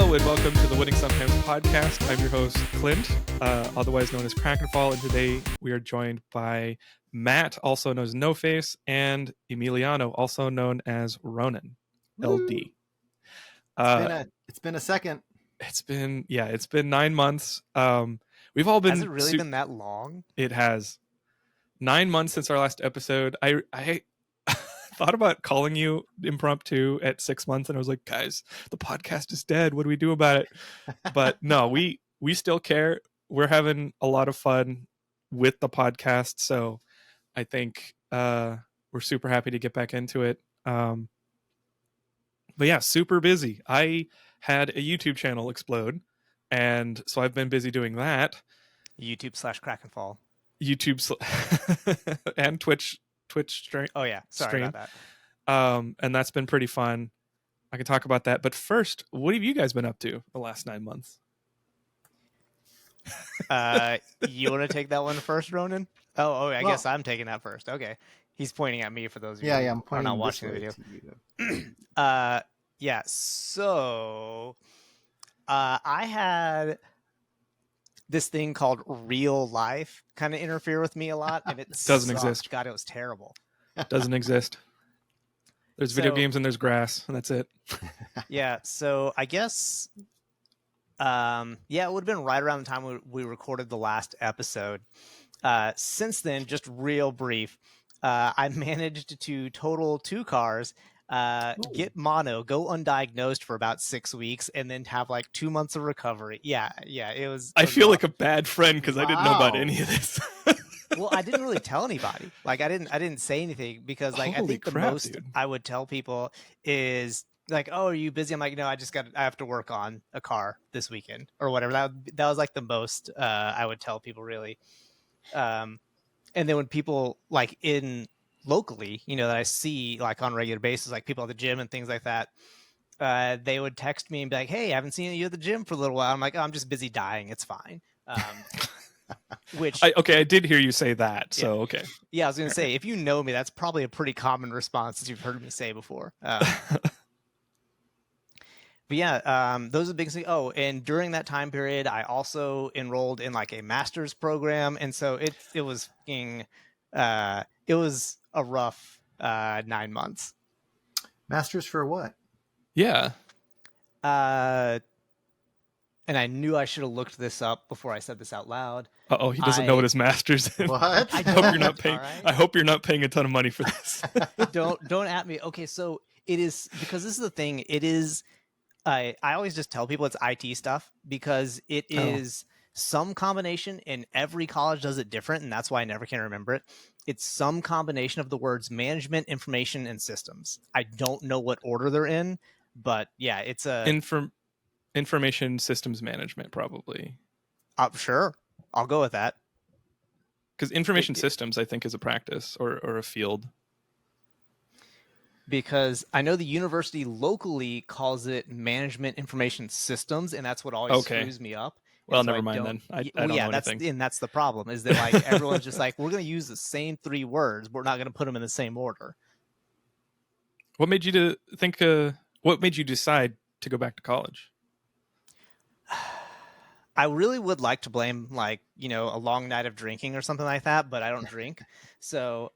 Hello and welcome to the Winning Sometimes podcast. I'm your host, Clint, otherwise known as Krakenfall, and today we are joined by Matt, also known as No Face, and Emiliano, also known as Ronan, LD. It's been a second. It's been 9 months. We've all been. Has it really been that long? It has. 9 months since our last episode. I thought about calling you impromptu at 6 months, and I was like, guys, the podcast is dead. What do we do about it? But no, we still care. We're having a lot of fun with the podcast, so I think we're super happy to get back into it. But yeah, super busy. I had a YouTube channel explode, and so I've been busy doing that. YouTube/Krakenfall. And Twitch stream. Oh yeah, sorry about that. And that's been pretty fun. I can talk about that. But first, what have you guys been up to the last 9 months? You want to take that one first, Ronan? I guess I'm taking that first. Okay. He's pointing at me for those of you I'm who are not watching the video. Yeah, so I had this thing called real life kind of interfere with me a lot, and it doesn't exist. God, it was terrible. Doesn't exist. There's video games and there's grass, and that's it. Yeah, so I guess it would have been right around the time we recorded the last episode. Since then, just real brief, I managed to total 2 cars, get mono, go undiagnosed for about 6 weeks, and then have like 2 months of recovery. It was. I feel like a bad friend because I didn't know about any of this. Well, I didn't really tell anybody. Like I didn't say anything because like I think the most I would tell people is like, "Oh, are you busy?" I'm like, "No, I have to work on a car this weekend or whatever." That was like the most I would tell people really. And then when people like locally, that I see like on a regular basis, like people at the gym and things like that, they would text me and be like, "Hey, I haven't seen you at the gym for a little while." I'm like, "Oh, I'm just busy dying. It's fine." I did hear you say that, so okay. Yeah, I was going to say, if you know me, that's probably a pretty common response that you've heard me say before. But yeah, those are the big things. Oh, and during that time period, I also enrolled in like a master's program, and so it was a rough 9 months. Masters for what? Yeah. And I knew I should have looked this up before I said this out loud. Uh-oh, he doesn't know what his master's is. What? I hope you're not paying. Right. I hope you're not paying a ton of money for this. Don't at me. Okay, so it is, because this is the thing. It is. I always just tell people it's IT stuff because it is some combination, and every college does it different, and that's why I never can remember it. It's some combination of the words management, information, and systems. I don't know what order they're in, but yeah, it's a information systems management, probably. Sure, I'll go with that. Because information systems, I think, is a practice or a field. Because I know the university locally calls it management information systems, and that's what always screws me up. Well, never mind then. I don't know anything. And that's the problem, is that like everyone's just like, we're going to use the same 3 words, but we're not going to put them in the same order. What made you what made you decide to go back to college? I really would like to blame like, a long night of drinking or something like that, but I don't drink. So,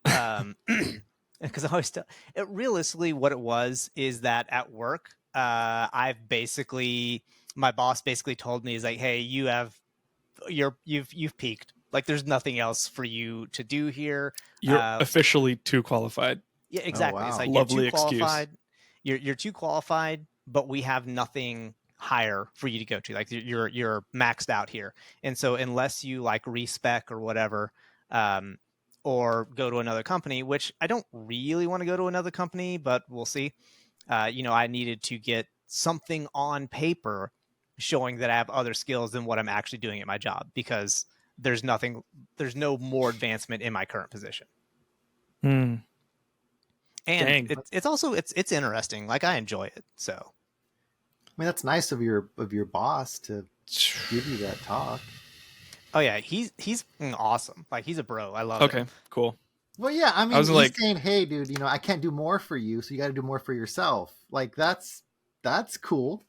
because I always realistically what it was is that at work, my boss basically told me, is like, "Hey, you've peaked. Like there's nothing else for you to do here. You're officially too qualified." Yeah, exactly. Oh, wow. It's like, lovely you're too qualified. Excuse. You're too qualified, but we have nothing higher for you to go to. Like you're maxed out here, and so unless you like respec or whatever, or go to another company, which I don't really want to go to another company, but we'll see. I needed to get something on paper showing that I have other skills than what I'm actually doing at my job, because there's no more advancement in my current position. And it's also interesting. Like I enjoy it. So, I mean, that's nice of your boss to give you that talk. Oh yeah, he's awesome. Like he's a bro. I love it. Okay, cool. Well, yeah, I mean, he's saying, "Hey, dude, I can't do more for you, so you got to do more for yourself." Like that's cool.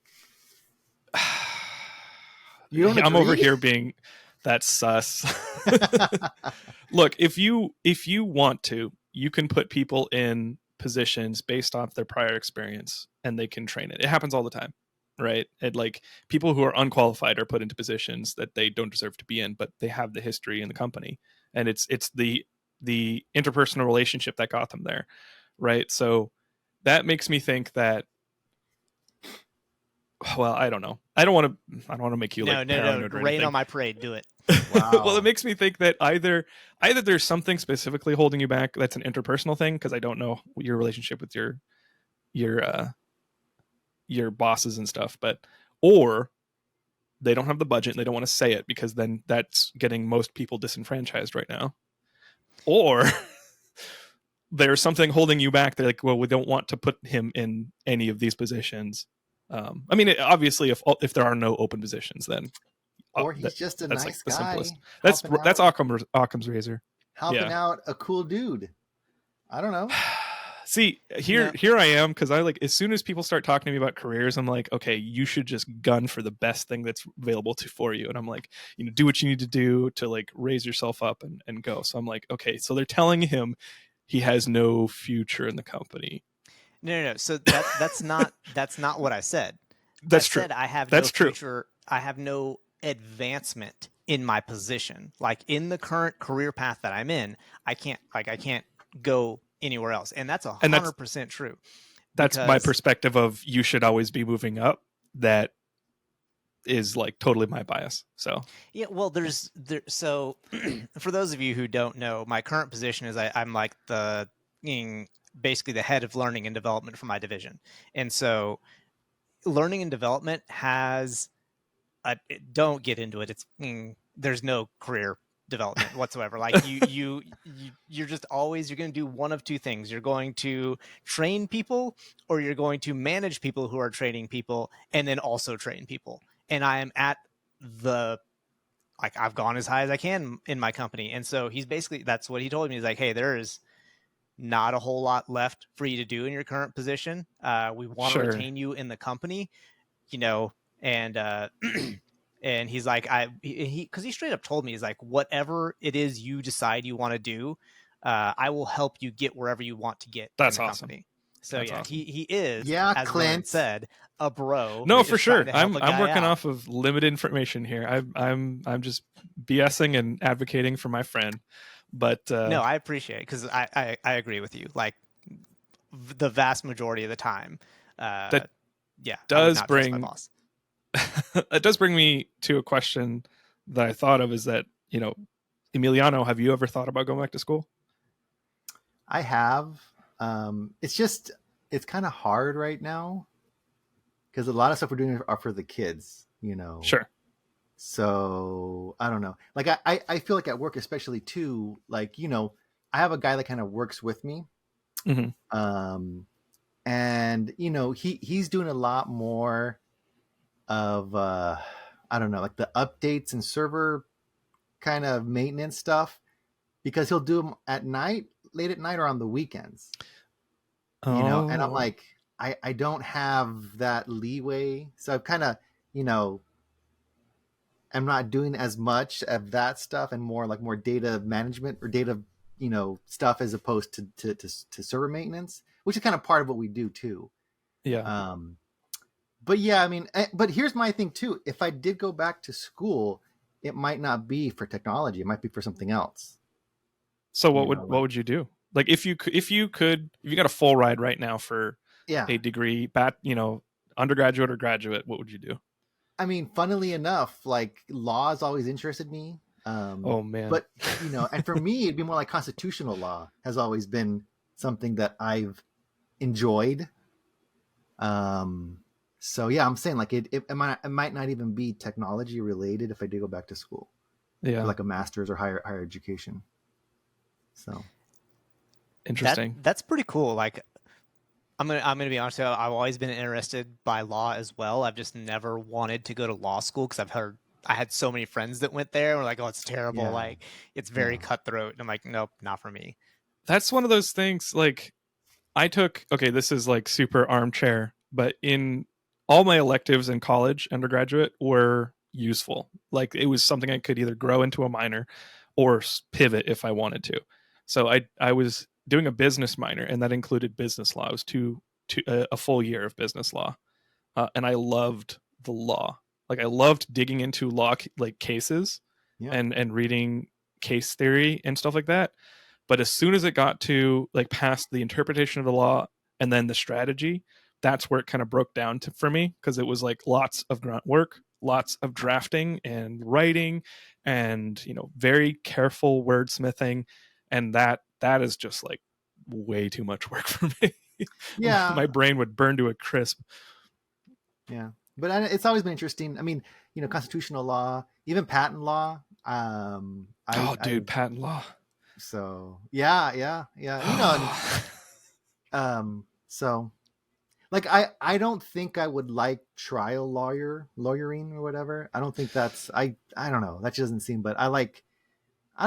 You don't I'm over agree? here being that sus. Look, if you want to, you can put people in positions based off their prior experience, and they can train it. It happens all the time, right? And like people who are unqualified are put into positions that they don't deserve to be in, but they have the history in the company, and it's the interpersonal relationship that got them there, right? So that makes me think that, well, I don't know. I don't want to make you No, like no, no. paranoid or Rain anything. on my parade. Do it. Well, it Wow. makes me think that either there's something specifically holding you back that's an interpersonal thing, because I don't know your relationship with your your bosses and stuff, but or they don't have the budget and they don't want to say it, because then that's getting most people disenfranchised right now. Or there's something holding you back. They're like, well, we don't want to put him in any of these positions. I mean, obviously, if there are no open positions, then Or he's just a that's like nice the simplest. guy That's Occam's razor. helping Yeah. out a cool dude. I don't know. See, here No. here I am, because I like, as soon as people start talking to me about careers, I'm like, okay, you should just gun for the best thing that's available for you. And I'm like, do what you need to do to like raise yourself up and go. So I'm like, okay, so they're telling him he has no future in the company. No, no, no. So that's not what I said. I That's true. said I have no That's true. future. I have no advancement in my position. Like in the current career path that I'm in, I can't go anywhere else, and that's And 100% true. that's my Because perspective of you should always be moving up. That is like totally my bias. So yeah, well, so for those of you who don't know, my current position is I'm like basically the head of learning and development for my division, and so learning and development has don't get into it. There's no career development whatsoever. Like you're just always, you're going to do one of two things. You're going to train people, or you're going to manage people who are training people, and then also train people. And I am at the like I've gone as high as I can in my company. And so that's what he told me. He's like, hey, there is not a whole lot left for you to do in your current position. We want to sure, retain you in the company, you know, and and he's like, because he straight up told me, he's like, whatever it is you decide you want to do, I will help you get wherever you want to get in that's the awesome. company. So That's yeah, awesome. he is, Yeah, as Ryan Clint. said, a bro No, that for is trying sure. to help a I'm guy working out. off of limited information here. I'm just BSing and advocating for my friend. But No, I appreciate it, because I agree with you. Like the vast majority of the time, uh, that yeah, I would does not trust my bring boss. it does bring me to a question that I thought of, is that, Emiliano, have you ever thought about going back to school? I have. It's kind of hard right now because a lot of stuff we're doing are for the kids, you know. Sure. So I don't know. Like I feel like at work, especially too, like, I have a guy that kind of works with me. Hmm. And he's doing a lot more of I don't know, like the updates and server kind of maintenance stuff, because he'll do them at night, late at night, or on the weekends. And I'm Oh, like, I don't have that leeway, so I've kind of, you know I'm not doing as much of that stuff, and more data management or data, stuff, as opposed to server maintenance, which is kind of part of what we do too. yeah. um but yeah, I mean, but here's my thing too: if I did go back to school, it might not be for technology, it might be for something else. So you know what like would you do? Like, if you got a full ride right now for yeah, a degree, undergraduate or graduate, what would you do? I mean, funnily enough, like, law has always interested me. Oh man. But and for me, it'd be more like constitutional law has always been something that I've enjoyed. Um, so yeah, I'm saying, like, it might not even be technology related if I did go back to school for Yeah. like a master's or higher education. So Interesting. That's pretty cool. Like I'm gonna be honest with you, I've always been interested by law as well. I've just never wanted to go to law school because I had so many friends that went there and were like, oh, it's terrible. yeah, Like it's very yeah, cutthroat. And I'm like, nope, not for me. That's one of those things, like, okay, this is like super armchair, but in all my electives in college, undergraduate, were useful. Like it was something I could either grow into a minor or pivot if I wanted to. So I was doing a business minor, and that included business law. It was a full year of business law, and I loved the law. Like I loved digging into law like cases Yeah. and reading case theory and stuff like that. But as soon as it got to like past the interpretation of the law and then the strategy, that's where it kind of broke down for me, because it was like lots of grunt work, lots of drafting and writing, and very careful wordsmithing, and that is just like way too much work for me. Yeah. My brain would burn to a crisp. Yeah, but it's always been interesting. I mean, constitutional law, even patent law. Patent law. So yeah. So like I don't think I would like trial lawyering or whatever. I don't think that's I don't know. That doesn't seem. But I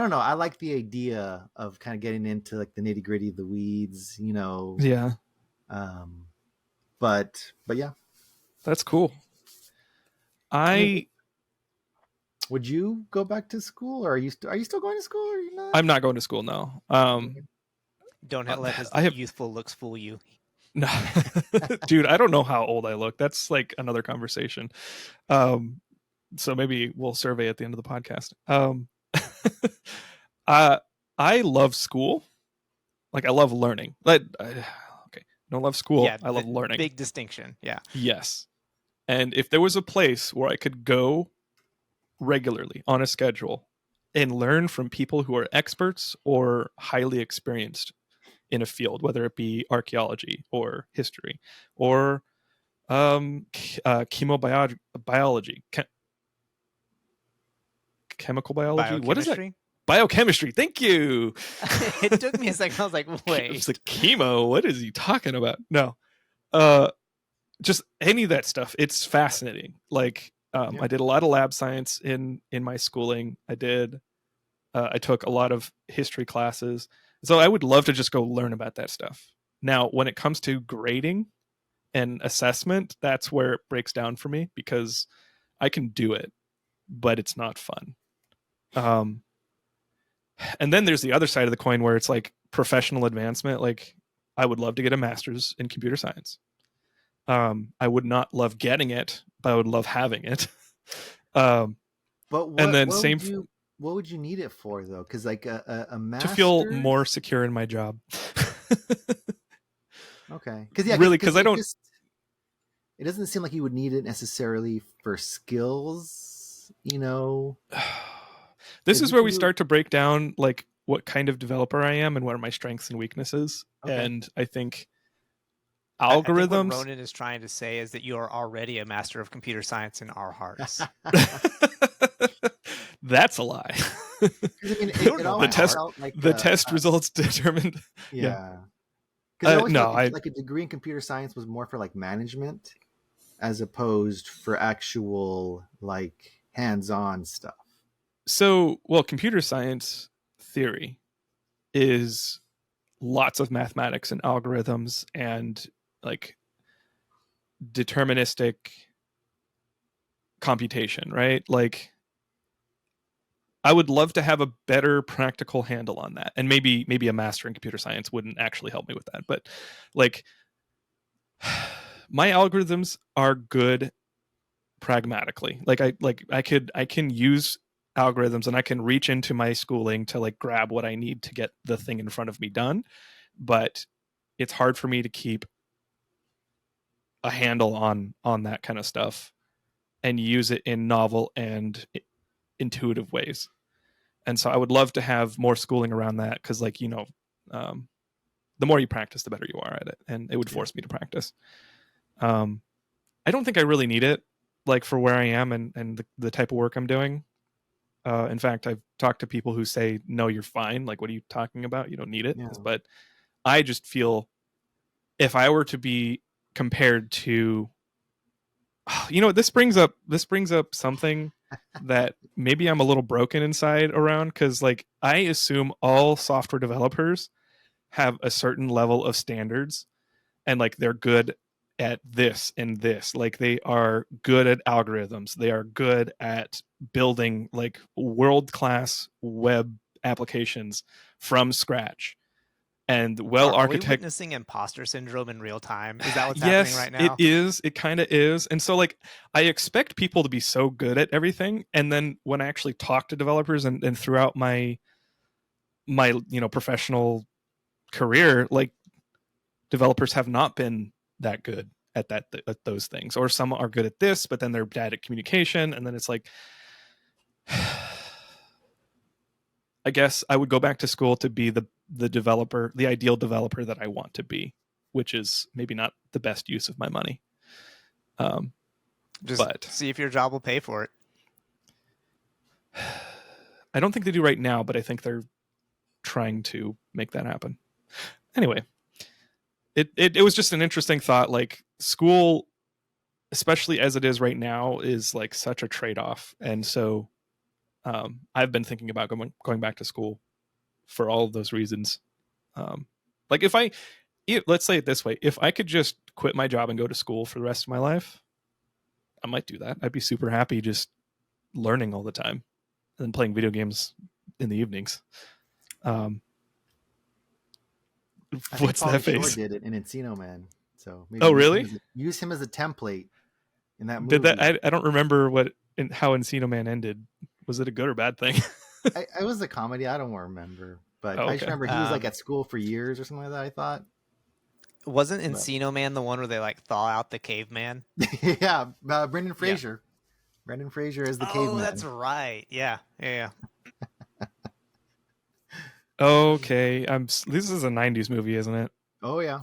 don't know. I like the idea of kind of getting into like the nitty gritty of the weeds. Yeah. But yeah. That's cool. Would you go back to school, or are you still going to school, or are you not? I'm not going to school now. Don't let his youthful looks fool you. No, dude, I don't know how old I look. That's like another conversation. So maybe we'll survey at the end of the podcast. I love school. Like I love learning. Okay, don't love school. Yeah, I love learning. Big distinction. Yeah. Yes. And if there was a place where I could go regularly on a schedule and learn from people who are experts or highly experienced in a field, whether it be archaeology or history or chemobiology, chemical biology. What is that? Biochemistry. Thank you. It took me a second. I was like, wait. It's like chemo. What is he talking about? No. Just any of that stuff. It's fascinating. Like I did a lot of lab science in my schooling. I took a lot of history classes. So I would love to just go learn about that stuff. Now, when it comes to grading and assessment, that's where it breaks down for me, because I can do it, but it's not fun. And then there's the other side of the coin where it's like professional advancement. Like I would love to get a master's in computer science. I would not love getting it, but I would love having it. But what would you need it for, though? Because like a master, to feel more secure in my job. Okay, because I don't. It doesn't seem like you would need it necessarily for skills. This is where we start to break down like what kind of developer I am and what are my strengths and weaknesses. Okay. And I think algorithms. I think what Ronan is trying to say is that you are already a master of computer science in our hearts. That's a lie. I mean, the test results determined. Yeah. Like a degree in computer science was more for like management, as opposed for actual like hands-on stuff. So, computer science theory is lots of mathematics and algorithms and like deterministic computation, right? Like I would love to have a better practical handle on that. And maybe a master in computer science wouldn't actually help me with that. But like my algorithms are good pragmatically. Like I can use algorithms and I can reach into my schooling to like grab what I need to get the thing in front of me done. But it's hard for me to keep a handle on that kind of stuff and use it in novel and intuitive ways. And so I would love to have more schooling around that, because like, the more you practice, the better you are at it. And it would force me to practice. I don't think I really need it, like for where I am and the type of work I'm doing. In fact, I've talked to people who say, no, you're fine. Like, what are you talking about? You don't need it. Yeah. But I just feel if I were to be compared to, this brings up something that maybe I'm a little broken inside around, because like I assume all software developers have a certain level of standards and like they're good at this and this. Like they are good at algorithms. They are good at building like world-class web applications from scratch. And well Are we architect witnessing imposter syndrome in real time? Is that what's happening yes, right it now? is. It kind of is. And so like I expect people to be so good at everything. And then when I actually talk to developers and throughout my professional career, like developers have not been that good at those things, or some are good at this but then they're bad at communication, and then it's like I guess I would go back to school to be the developer, the ideal developer that I want to be, which is maybe not the best use of my money. Just but see if your job will pay for it. I don't think they do right now, but I think they're trying to make that happen. Anyway, it was just an interesting thought. Like school, especially as it is right now, is like such a trade-off. And so I've been thinking about going back to school for all of those reasons. Like let's say it this way, if I could just quit my job and go to school for the rest of my life, I might do that. I'd be super happy just learning all the time and then playing video games in the evenings. What's that face? Shore did it in Encino Man. So maybe oh, really? Use him as a template in that movie. Did that? I don't remember how Encino Man ended. Was it a good or bad thing? It was a comedy. I don't remember, but I just remember he was like at school for years or something like that. I thought. Wasn't Encino Man the one where they like thaw out the caveman? Yeah, Brendan Fraser. Yeah. Brendan Fraser is the caveman. Oh, that's right. Yeah. Okay, this is a '90s movie, isn't it? Oh yeah.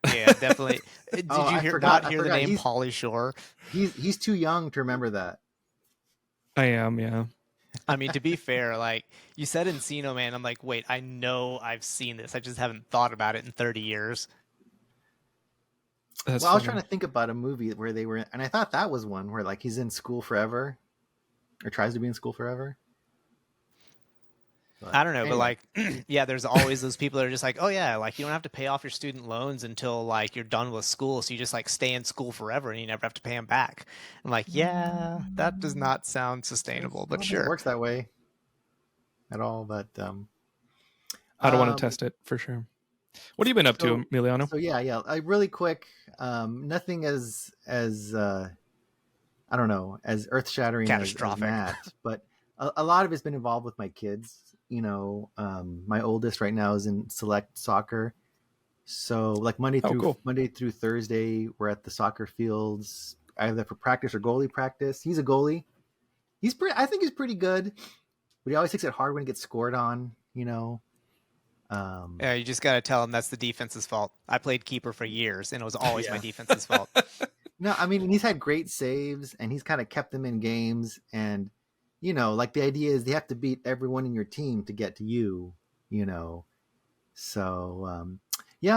Definitely. Did you hear the name Pauly Shore? He's too young to remember that. I am, yeah. I mean, to be fair, like you said Encino Man, I'm like, wait, I know I've seen this. I just haven't thought about it in 30 years. Well, I was trying to think about a movie where they were, and I thought that was one where like he's in school forever, or tries to be in school forever. But I don't know, anyway. But like, yeah, there's always those people that are just like, oh yeah, like you don't have to pay off your student loans until like you're done with school, so you just like stay in school forever and you never have to pay them back. I'm like, yeah, that does not sound sustainable, but sure, it works that way at all. But I don't want to test it for sure. What have you been up to, Emiliano? So yeah, really quick. Nothing as I don't know, as earth shattering, catastrophic, as that, but a lot of it's been involved with my kids. You know, my oldest right now is in select soccer, so like Monday through Thursday, we're at the soccer fields either for practice or goalie practice. He's a goalie. I think he's pretty good, but he always takes it hard when he gets scored on. You know. Yeah, you just got to tell him that's the defense's fault. I played keeper for years, and it was always my defense's fault. No, I mean, he's had great saves, and he's kind of kept them in games. And, you know, like the idea is they have to beat everyone in your team to get to you, you know. So, we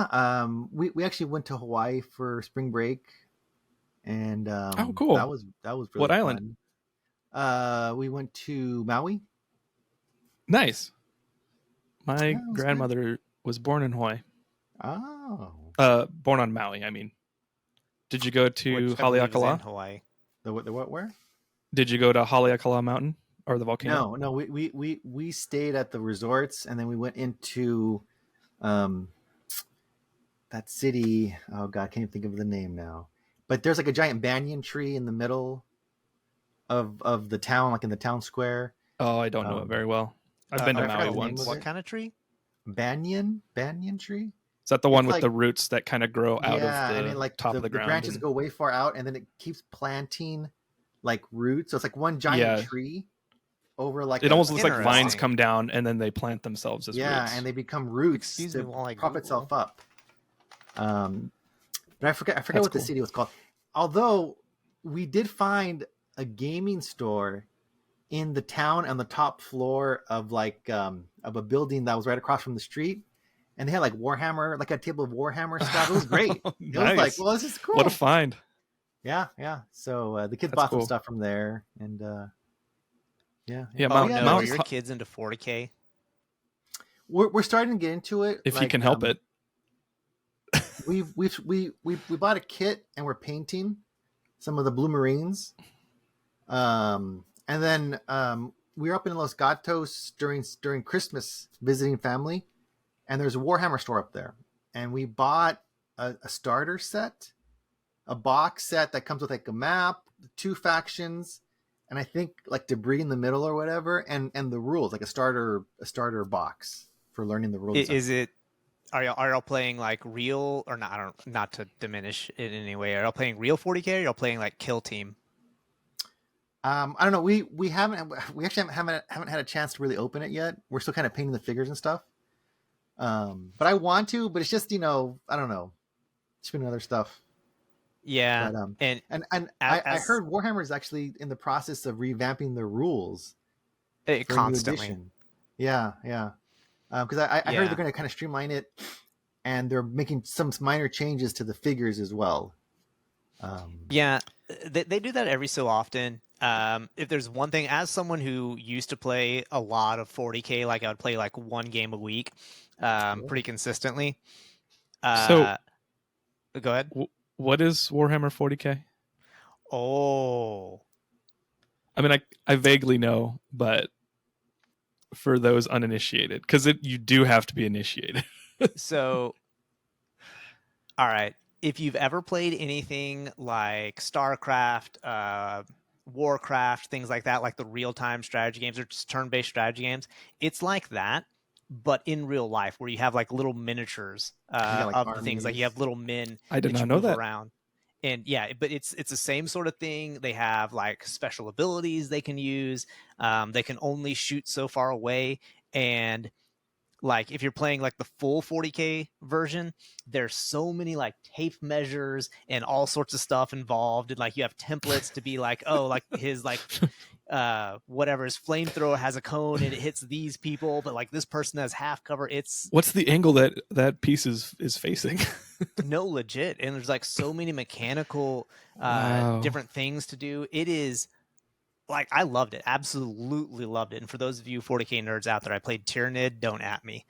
actually went to Hawaii for spring break. And oh, cool. That was really what fun. Island? We went to Maui. Nice. My grandmother was born in Hawaii. Oh. Born on Maui, I mean. Did you go to Haleakala? Hawaii. The what? Where? Did you go to Haleakala Mountain or the volcano? No. We stayed at the resorts, and then we went into that city. Oh God, I can't even think of the name now. But there's like a giant banyan tree in the middle of the town, like in the town square. Oh, I don't know it very well. I've been to Maui once. What kind of tree? Banyan tree. Is that the one with the roots that kind of grow out of the top of the ground? The branches go way far out, and then it keeps planting like roots. So it's like one giant tree over like. It almost looks like vines come down and then they plant themselves as roots. Yeah, and they become roots to prop itself up. But I forget what the city was called. Although we did find a gaming store in the town on the top floor of like of a building that was right across from the street, and they had like Warhammer, like a table of Warhammer stuff. It was great. Nice. It was like, well, this is cool. What a find! Yeah. So the kids bought some stuff from there, and yeah. Are your kids into 40K? We're starting to get into it if you can help it. we bought a kit and we're painting some of the Blue Marines. And then we were up in Los Gatos during Christmas visiting family, and there's a Warhammer store up there, and we bought a starter set, a box set that comes with like a map, 2 factions, and I think like debris in the middle or whatever, and the rules, like a starter box for learning the rules. Is it? Are y'all playing like real or not? I don't, not to diminish it in any way. Are y'all playing real 40k? Or are y'all playing like Kill Team? I don't know. We actually haven't had a chance to really open it yet. We're still kind of painting the figures and stuff. But I want to, but it's just, I don't know. It's been other stuff. Yeah. But, and I heard Warhammer is actually in the process of revamping the rules for constantly. Yeah. Because I heard they're going to kind of streamline it, and they're making some minor changes to the figures as well. Yeah, they do that every so often. If there's one thing, as someone who used to play a lot of 40k, like I would play like 1 game a week, pretty consistently. So, go ahead. What is Warhammer 40k? Oh, I mean, I vaguely know, but for those uninitiated, because you do have to be initiated. So, all right. If you've ever played anything like StarCraft, Warcraft, things like that, like the real-time strategy games or just turn-based strategy games, it's like that, but in real life, where you have like little miniatures like of the things. Like you armies. have little men I did that not you know move that. around. And yeah, but it's the same sort of thing. They have like special abilities they can use. They can only shoot so far away, and like if you're playing like the full 40k version, there's so many like tape measures and all sorts of stuff involved, and like you have templates to be like, oh, like his like whatever, his flamethrower has a cone and it hits these people, but like this person has half cover. It's What's the angle that piece is facing? no, legit. And there's like so many mechanical Wow. different things to do. It is like, I loved it. Absolutely loved it. And for those of you 40k nerds out there, I played Tyranid. Don't at me.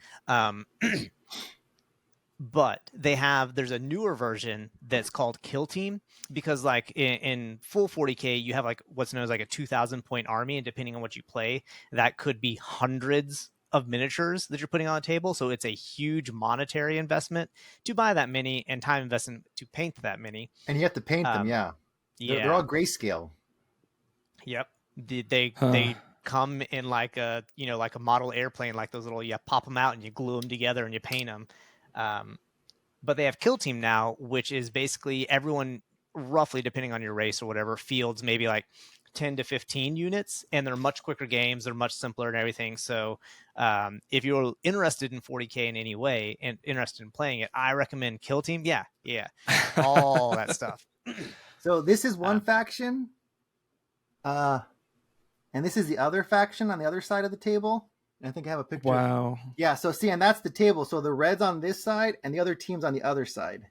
But there's a newer version that's called Kill Team, because like in full 40k, you have like what's known as like a 2,000 point army. And depending on what you play, that could be hundreds of miniatures that you're putting on the table. So it's a huge monetary investment to buy that many and time investment to paint that many. And you have to paint them. Yeah. They're all grayscale. Yep. They come in like a model airplane, like those little, you pop them out and you glue them together and you paint them. But they have Kill Team now, which is basically everyone, roughly depending on your race or whatever, fields maybe like 10 to 15 units, and they're much quicker games. They're much simpler and everything. So if you're interested in 40k in any way and interested in playing it, I recommend Kill Team. Yeah. All that stuff. So this is one faction. And this is the other faction on the other side of the table. And I think I have a picture. Wow. Yeah, so see, and that's the table. So the red's on this side and the other team's on the other side.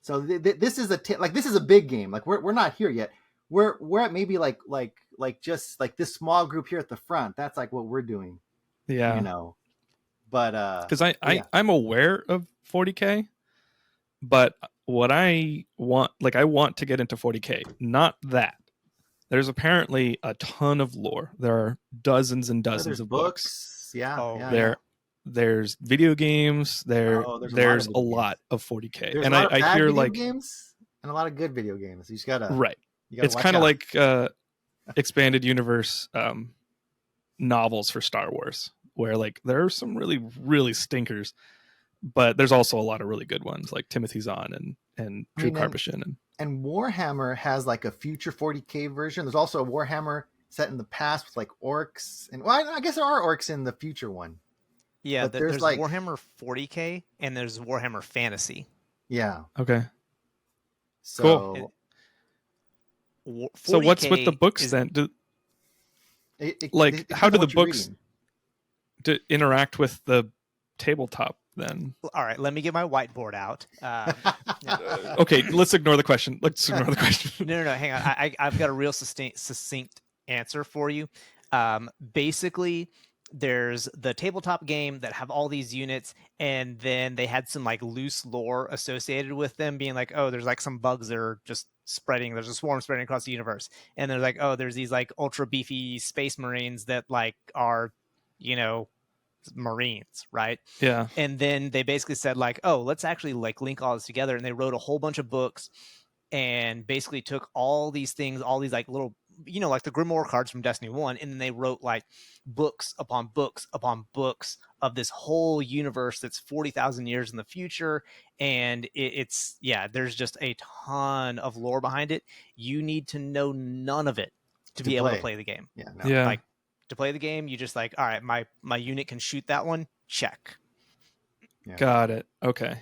So this is this is a big game. Like we're not here yet. We're at maybe like just like this small group here at the front. That's like what we're doing. Yeah. But because I'm aware of 40k, but what I want to get into 40k, not that. There's apparently a ton of lore. There are dozens and dozens of books. Yeah. There's video games. There's a lot of 40k. There's and a lot of I hear video like games and a lot of good video games. You just gotta right. It's kind of like expanded universe novels for Star Wars, where like there are some really, really stinkers, but there's also a lot of really good ones like Timothy Zahn and Drew Karpyshyn. And Warhammer has like a future 40k version. There's also a Warhammer set in the past with like orcs, and well, I guess there are orcs in the future one. Yeah, but there's like Warhammer 40k and there's Warhammer Fantasy. Yeah. Okay. So, cool. So what's with the books then? How do the books interact with the tabletop then? All right, let me get my whiteboard out. Okay, let's ignore the question. No, hang on. I've got a real succinct answer for you. Basically, there's the tabletop game that have all these units, and then they had some like loose lore associated with them, being like, oh, there's like some bugs that are just spreading. There's a swarm spreading across the universe, and there's like, oh, there's these like ultra beefy space marines that like are, you know, Marines, right? Yeah. And then they basically said like, oh, let's actually like link all this together, and they wrote a whole bunch of books and basically took all these things, all these like little, you know, like the Grimoire cards from Destiny 1, and then they wrote like books upon books upon books of this whole universe that's 40,000 years in the future. And it's, yeah, there's just a ton of lore behind it. You need to know none of it to be able to play the game. Yeah, no. Yeah. Like, to play the game, you just like, all right, my unit can shoot that one, check. Yeah. Got it. Okay.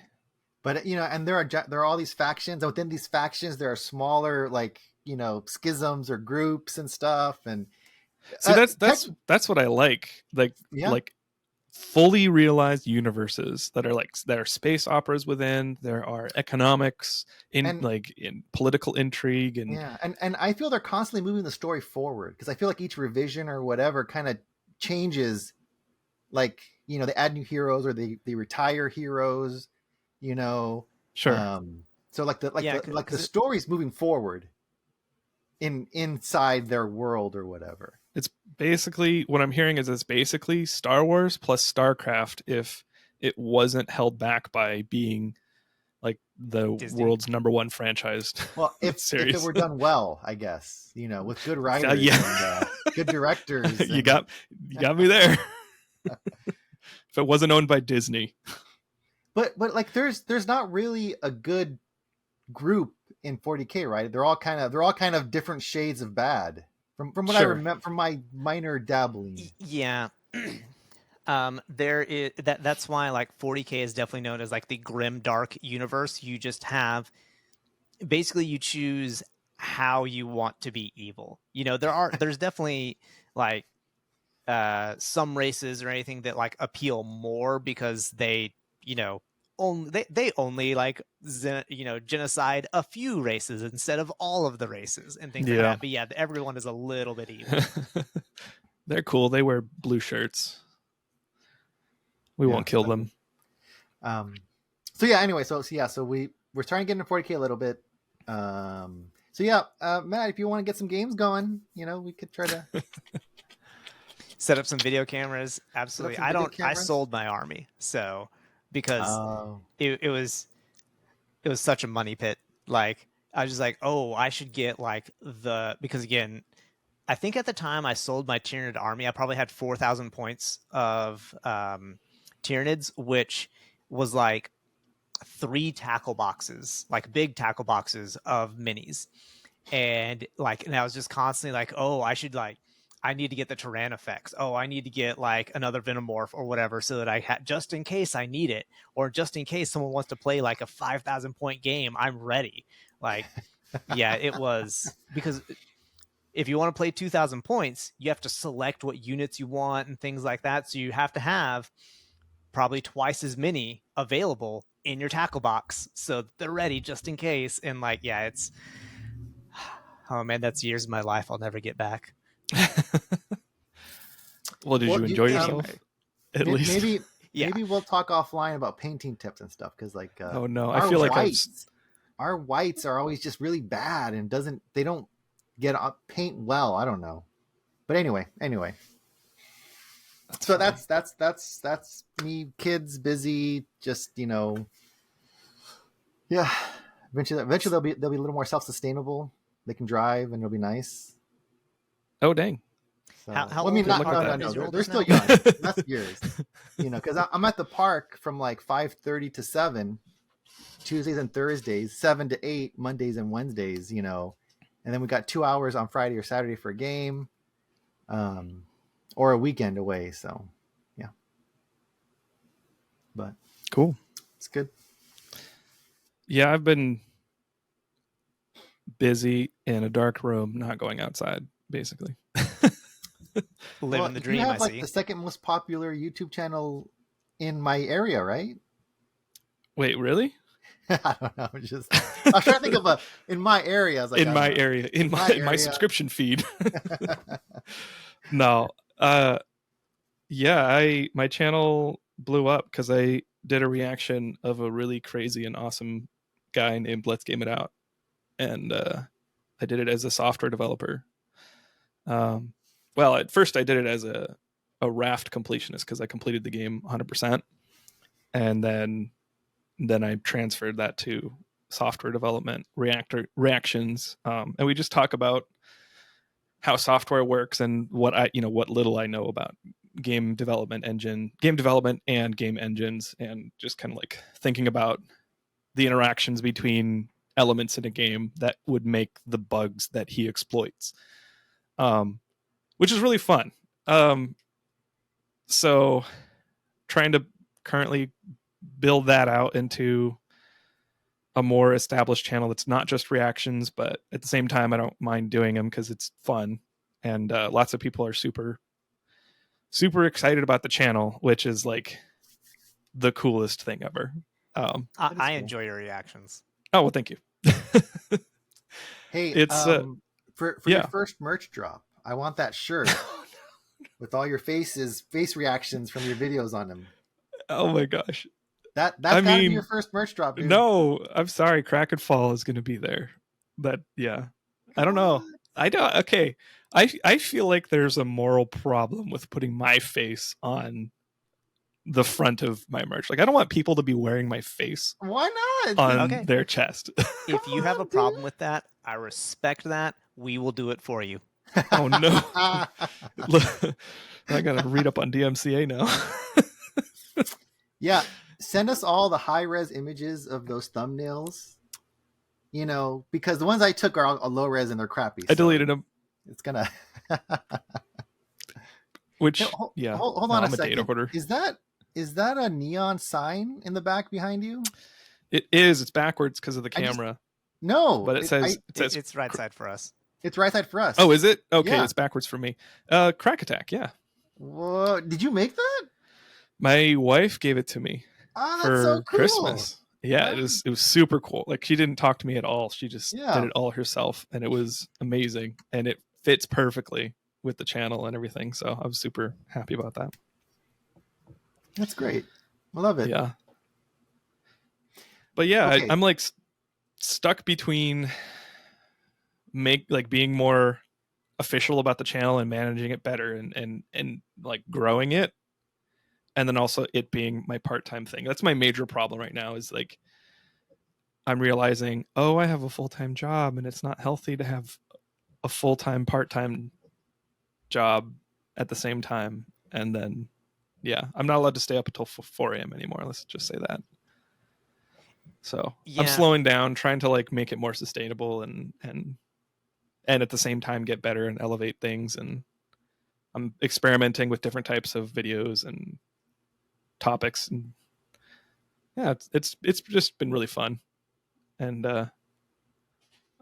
But you know, and there are all these factions, and within these factions there are smaller, like, you know, schisms or groups and stuff. And See, that's what I like. Like fully realized universes that are like, there are space operas within, there are economics in political intrigue, and yeah, and I feel they're constantly moving the story forward, because I feel like each revision or whatever kind of changes, like, you know, they add new heroes or they retire heroes, you know. Sure. So like the story's moving forward inside their world or whatever. It's basically, what I'm hearing is it's basically Star Wars plus StarCraft if it wasn't held back by being like the Disney. world's #1 franchise. Well, if it were done well, I guess, you know, with good writers and good directors. You got me there. If it wasn't owned by Disney. But like there's not really a good group in 40K, right? They're all kind of different shades of bad. From what I remember from my minor dabbling. Yeah. There is that's why like 40K is definitely known as like the grim dark universe. You just have, basically you choose how you want to be evil. You know, there's definitely like some races or anything that like appeal more because they, you know, they only like genocide a few races instead of all of the races and things like that. But yeah, everyone is a little bit evil. They're cool. They wear blue shirts. We won't kill them. So yeah, anyway, so we're trying to get into 40K a little bit. So yeah, Matt, if you want to get some games going, you know, we could try to set up some video cameras. Absolutely. I sold my army, so because it was such a money pit. Like I was just like, oh, I should get like because again, I think at the time I sold my Tyranid army, I probably had 4,000 points of Tyranids, which was like 3 tackle boxes, like big tackle boxes of minis. And I was just constantly like, oh, I need to get the Tyran effects. Oh, I need to get like another Venomorph or whatever, so that I just in case I need it, or just in case someone wants to play like a 5,000 point game, I'm ready. Like, yeah, it was, because if you want to play 2,000 points, you have to select what units you want and things like that. So you have to have probably twice as many available in your tackle box, so they're ready just in case. And like, yeah, it's, oh man, that's years of my life I'll never get back. Well, did you enjoy yourself? At least maybe we'll talk offline about painting tips and stuff, because like oh no, I feel like our whites are always just really bad and they don't get paint well. I don't know, but anyway. So that's me, kids, busy, just, you know. Yeah, eventually they'll be a little more self-sustainable. They can drive and it'll be nice. Oh dang! So, how old no, they're still young. That's years, you know, because I'm at the park from like 5:30 to 7, Tuesdays and Thursdays, 7 to 8 Mondays and Wednesdays, you know, and then we got 2 hours on Friday or Saturday for a game, or a weekend away. So, yeah, but cool, it's good. Yeah, I've been busy in a dark room, not going outside, basically. Living the dream. You have like the second most popular YouTube channel in my area, right? Wait, really? I don't know. I was trying to think of in my area. I was like, in my subscription feed. No, Yeah, my channel blew up because I did a reaction of a really crazy and awesome guy named Let's Game It Out, and I did it as a software developer. Um, well, at first I did it as a raft completionist because I completed the game 100%, and then I transferred that to software development, reactions, and we just talk about how software works and what little I know about game development and game engines, and just kind of like thinking about the interactions between elements in a game that would make the bugs that he exploits, which is really fun. So trying to currently build that out into a more established channel that's not just reactions, but at the same time I don't mind doing them because it's fun, and lots of people are super excited about the channel, which is like the coolest thing ever. I cool. enjoy your reactions. Oh well, thank you. Hey, It's for yeah. your first merch drop, I want that shirt with all your face reactions from your videos on them. Oh my gosh. That's I gotta be mean, your first merch drop, dude. no, I'm sorry. Crack and Fall is going to be there. Yeah. I don't know. What? I don't. Okay. I feel like there's a moral problem with putting my face on the front of my merch. Like, I don't want people to be wearing my face Why not? on Okay. their chest. If you have a on, problem dude. with that, I respect that. We will do it for you. Oh no. I gotta read up on DMCA now. Yeah, send us all the high res images of those thumbnails. Because the ones I took are all low res and they're crappy. I deleted them. It's gonna. Which Hold no, on a I'm a data second. hoarder. Is that a neon sign in the back behind you? It is. It's backwards because of the I just- camera. No, But it says It's right side for us. it's right side for us. Oh, is it? Okay, Yeah. it's backwards for me. Crack Attack, yeah. Whoa! Did you make that? My wife gave it to me Oh, that's for so cool. Christmas. Yeah, Wow. it was super cool. Like, she didn't talk to me at all. She just Yeah. did it all herself, and it was amazing. And it fits perfectly with the channel and everything. So I was super happy about that. That's great. I love it. Yeah. But yeah, Okay. I'm like stuck between being more official about the channel and managing it better, and like growing it, and then also it being my part-time thing. That's my major problem right now, is like I'm realizing, oh, I have a full-time job, and it's not healthy to have a full-time part-time job at the same time. And then yeah, I'm not allowed to stay up until 4 a.m. anymore. Let's just say that. So I'm slowing down, trying to like make it more sustainable, and at the same time get better and elevate things. And I'm experimenting with different types of videos and topics. And yeah, it's just been really fun. And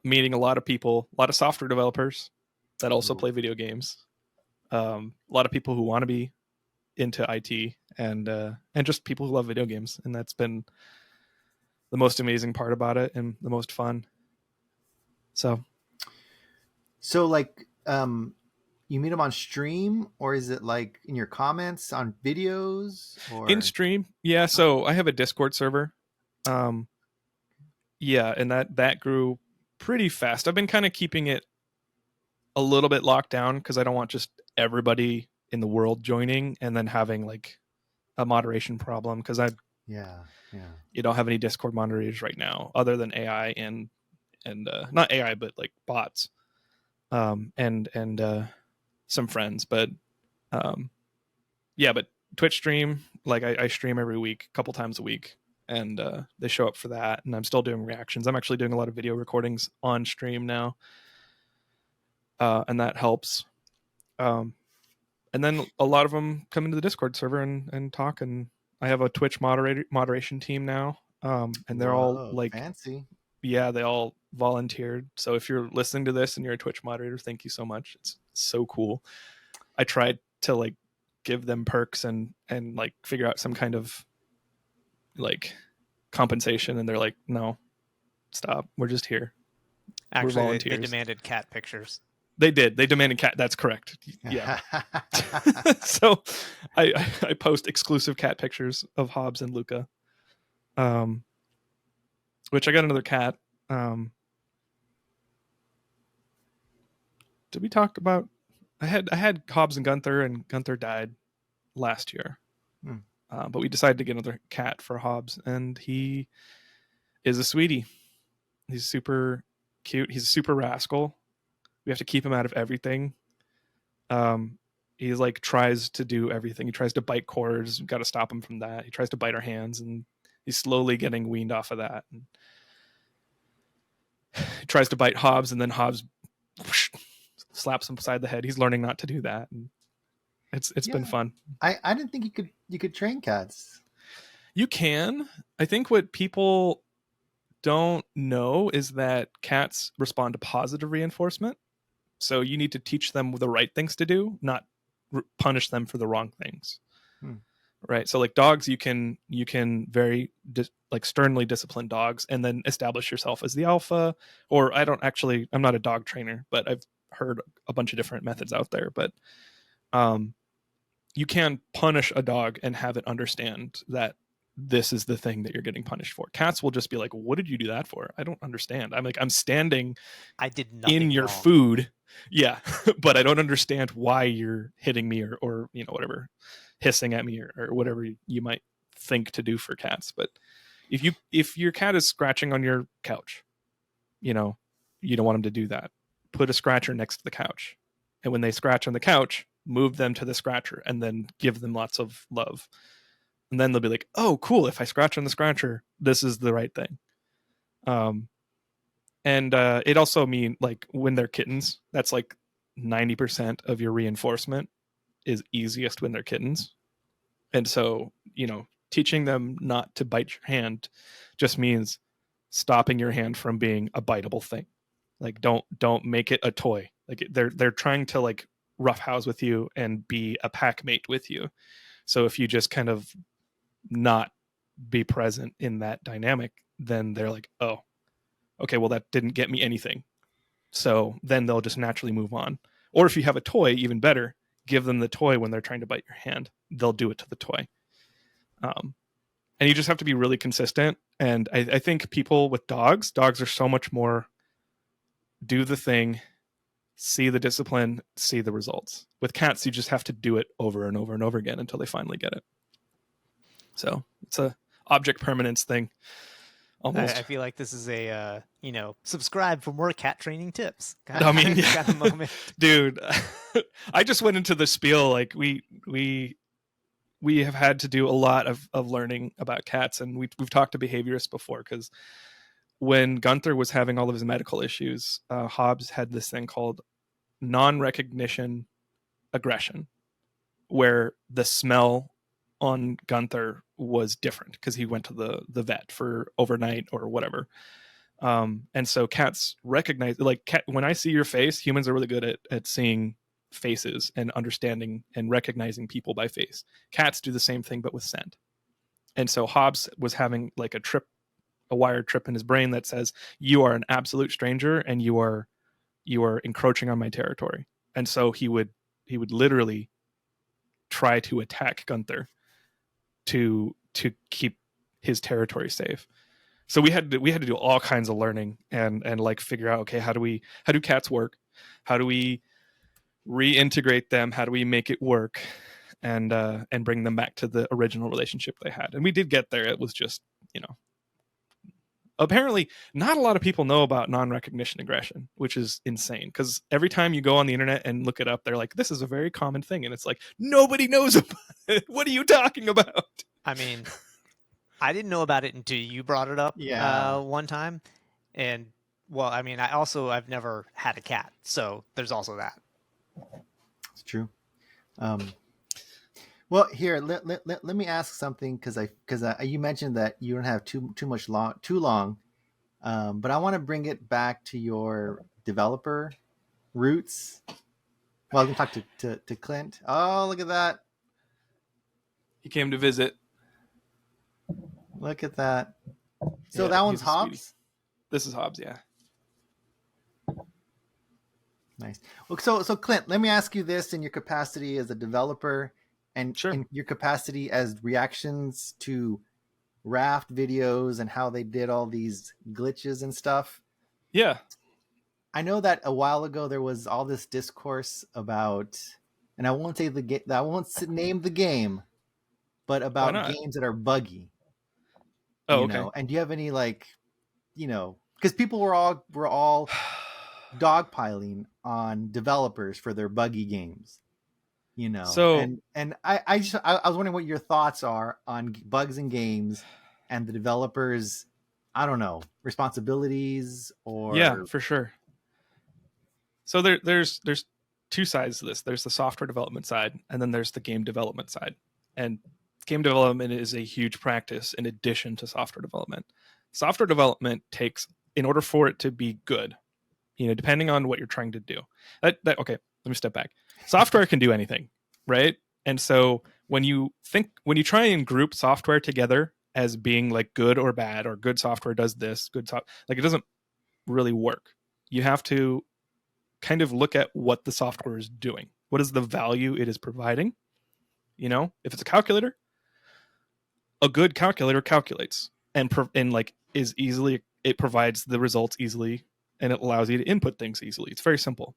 meeting a lot of people, a lot of software developers that also play video games. A lot of people who want to be into IT, and just people who love video games. And that's been the most amazing part about it and the most fun. So like, you meet them on stream, or is it like in your comments on videos, or in stream? Yeah. So I have a Discord server. Yeah, and that grew pretty fast. I've been kind of keeping it a little bit locked down because I don't want just everybody in the world joining and then having like a moderation problem, because yeah you don't have any Discord moderators right now other than AI and not AI but like bots, and some friends. But yeah, but Twitch stream, like I stream every week, a couple times a week, and they show up for that. And I'm still doing reactions. I'm actually doing a lot of video recordings on stream now, and that helps. And then a lot of them come into the Discord server and talk. And I have a Twitch moderation team now, and they're all like fancy. Yeah, they all volunteered. So if you're listening to this and you're a Twitch moderator, thank you so much. It's so cool. I tried to like give them perks and like figure out some kind of like compensation, and they're like, no, stop. We're just here. Actually, We're they volunteers. demanded cat pictures. They did. They demanded cat. That's correct. Yeah. So I post exclusive cat pictures of Hobbs and Luca. Which I got another cat. Did we talk about? I had Hobbs and Gunther died last year. But we decided to get another cat for Hobbs, and he is a sweetie. He's super cute. He's a super rascal. We have to keep him out of everything. He like tries to do everything. He tries to bite cords. We've got to stop him from that. He tries to bite our hands, and he's slowly getting weaned off of that. And he tries to bite Hobbs, and then Hobbs whoosh, slaps him beside the head. He's learning not to do that. And it's been fun. I didn't think you could train cats. You can. I think what people don't know is that cats respond to positive reinforcement. So you need to teach them the right things to do, not punish them for the wrong things. Right. So like dogs, you can very like sternly discipline dogs and then establish yourself as the alpha. Or I'm not a dog trainer, but I've heard a bunch of different methods out there. But you can punish a dog and have it understand that this is the thing that you're getting punished for. Cats will just be like, what did you do that for? I don't understand. I'm like, I'm standing I did nothing in your wrong. food. Yeah. But I don't understand why you're hitting me or whatever, hissing at me or whatever you might think to do for cats. But if your cat is scratching on your couch, you don't want them to do that. Put a scratcher next to the couch. And when they scratch on the couch, move them to the scratcher and then give them lots of love. And then they'll be like, oh, cool. If I scratch on the scratcher, this is the right thing. And it also means like when they're kittens, that's like 90% of your reinforcement is easiest when they're kittens. And so, teaching them not to bite your hand just means stopping your hand from being a biteable thing. Like don't make it a toy. Like they're trying to like roughhouse with you and be a pack mate with you. So if you just kind of not be present in that dynamic, then they're like, oh, okay, well that didn't get me anything. So then they'll just naturally move on. Or if you have a toy, even better, give them the toy when they're trying to bite your hand. They'll do it to the toy. And you just have to be really consistent. And I think people with dogs are so much more do the thing, see the discipline, see the results. With cats, you just have to do it over and over and over again until they finally get it. So it's a object permanence thing. Almost. I feel like this is a subscribe for more cat training tips. Got a moment. Dude. I just went into the spiel like we have had to do a lot of learning about cats, and we've talked to behaviorists before, because when Gunther was having all of his medical issues, Hobbs had this thing called non-recognition aggression, where the smell on Gunther was different because he went to the vet for overnight or whatever. And so cats recognize, like when I see your face, humans are really good at seeing faces and understanding and recognizing people by face. Cats do the same thing, but with scent. And so Hobbs was having like a wired trip in his brain that says, you are an absolute stranger and you are encroaching on my territory. And so he would literally try to attack Gunther to keep his territory safe. So we had to do all kinds of learning and like figure out, okay, how do cats work? How do we reintegrate them? How do we make it work and bring them back to the original relationship they had? And we did get there. It was just, apparently not a lot of people know about non-recognition aggression, which is insane, because every time you go on the internet and look it up, they're like, this is a very common thing. And it's like, nobody knows about it. What are you talking about? I mean, I didn't know about it until you brought it up one time. And well, I mean, I've never had a cat, so there's also that. It's true. Well, here let me ask something, because you mentioned that you don't have too long, but I want to bring it back to your developer roots. Well, I'm gonna talk to Clint. Oh, look at that! He came to visit. Look at that. So that one's Hobbs? This is Hobbs, yeah. Nice. Well, so Clint, let me ask you this in your capacity as a developer and Sure. in your capacity as reactions to Raft videos and how they did all these glitches and stuff. Yeah. I know that a while ago there was all this discourse about, and I won't say I won't name the game, but Why about not? games that are buggy, Oh, okay. And do you have any like, because people were all dogpiling on developers for their buggy games, So and I was wondering what your thoughts are on bugs in games and the developers, I don't know, responsibilities yeah, or for sure. So there's two sides to this. There's the software development side, and then there's the game development side. And game development is a huge practice in addition to software development. Software development takes, in order for it to be good, depending on what you're trying to do. Okay, let me step back. Software can do anything, right? And so when you try and group software together as being like good or bad, or good software does this, like it doesn't really work. You have to kind of look at what the software is doing. What is the value it is providing? If it's a calculator, a good calculator calculates and like is easily, it provides the results easily, and it allows you to input things easily. It's very simple.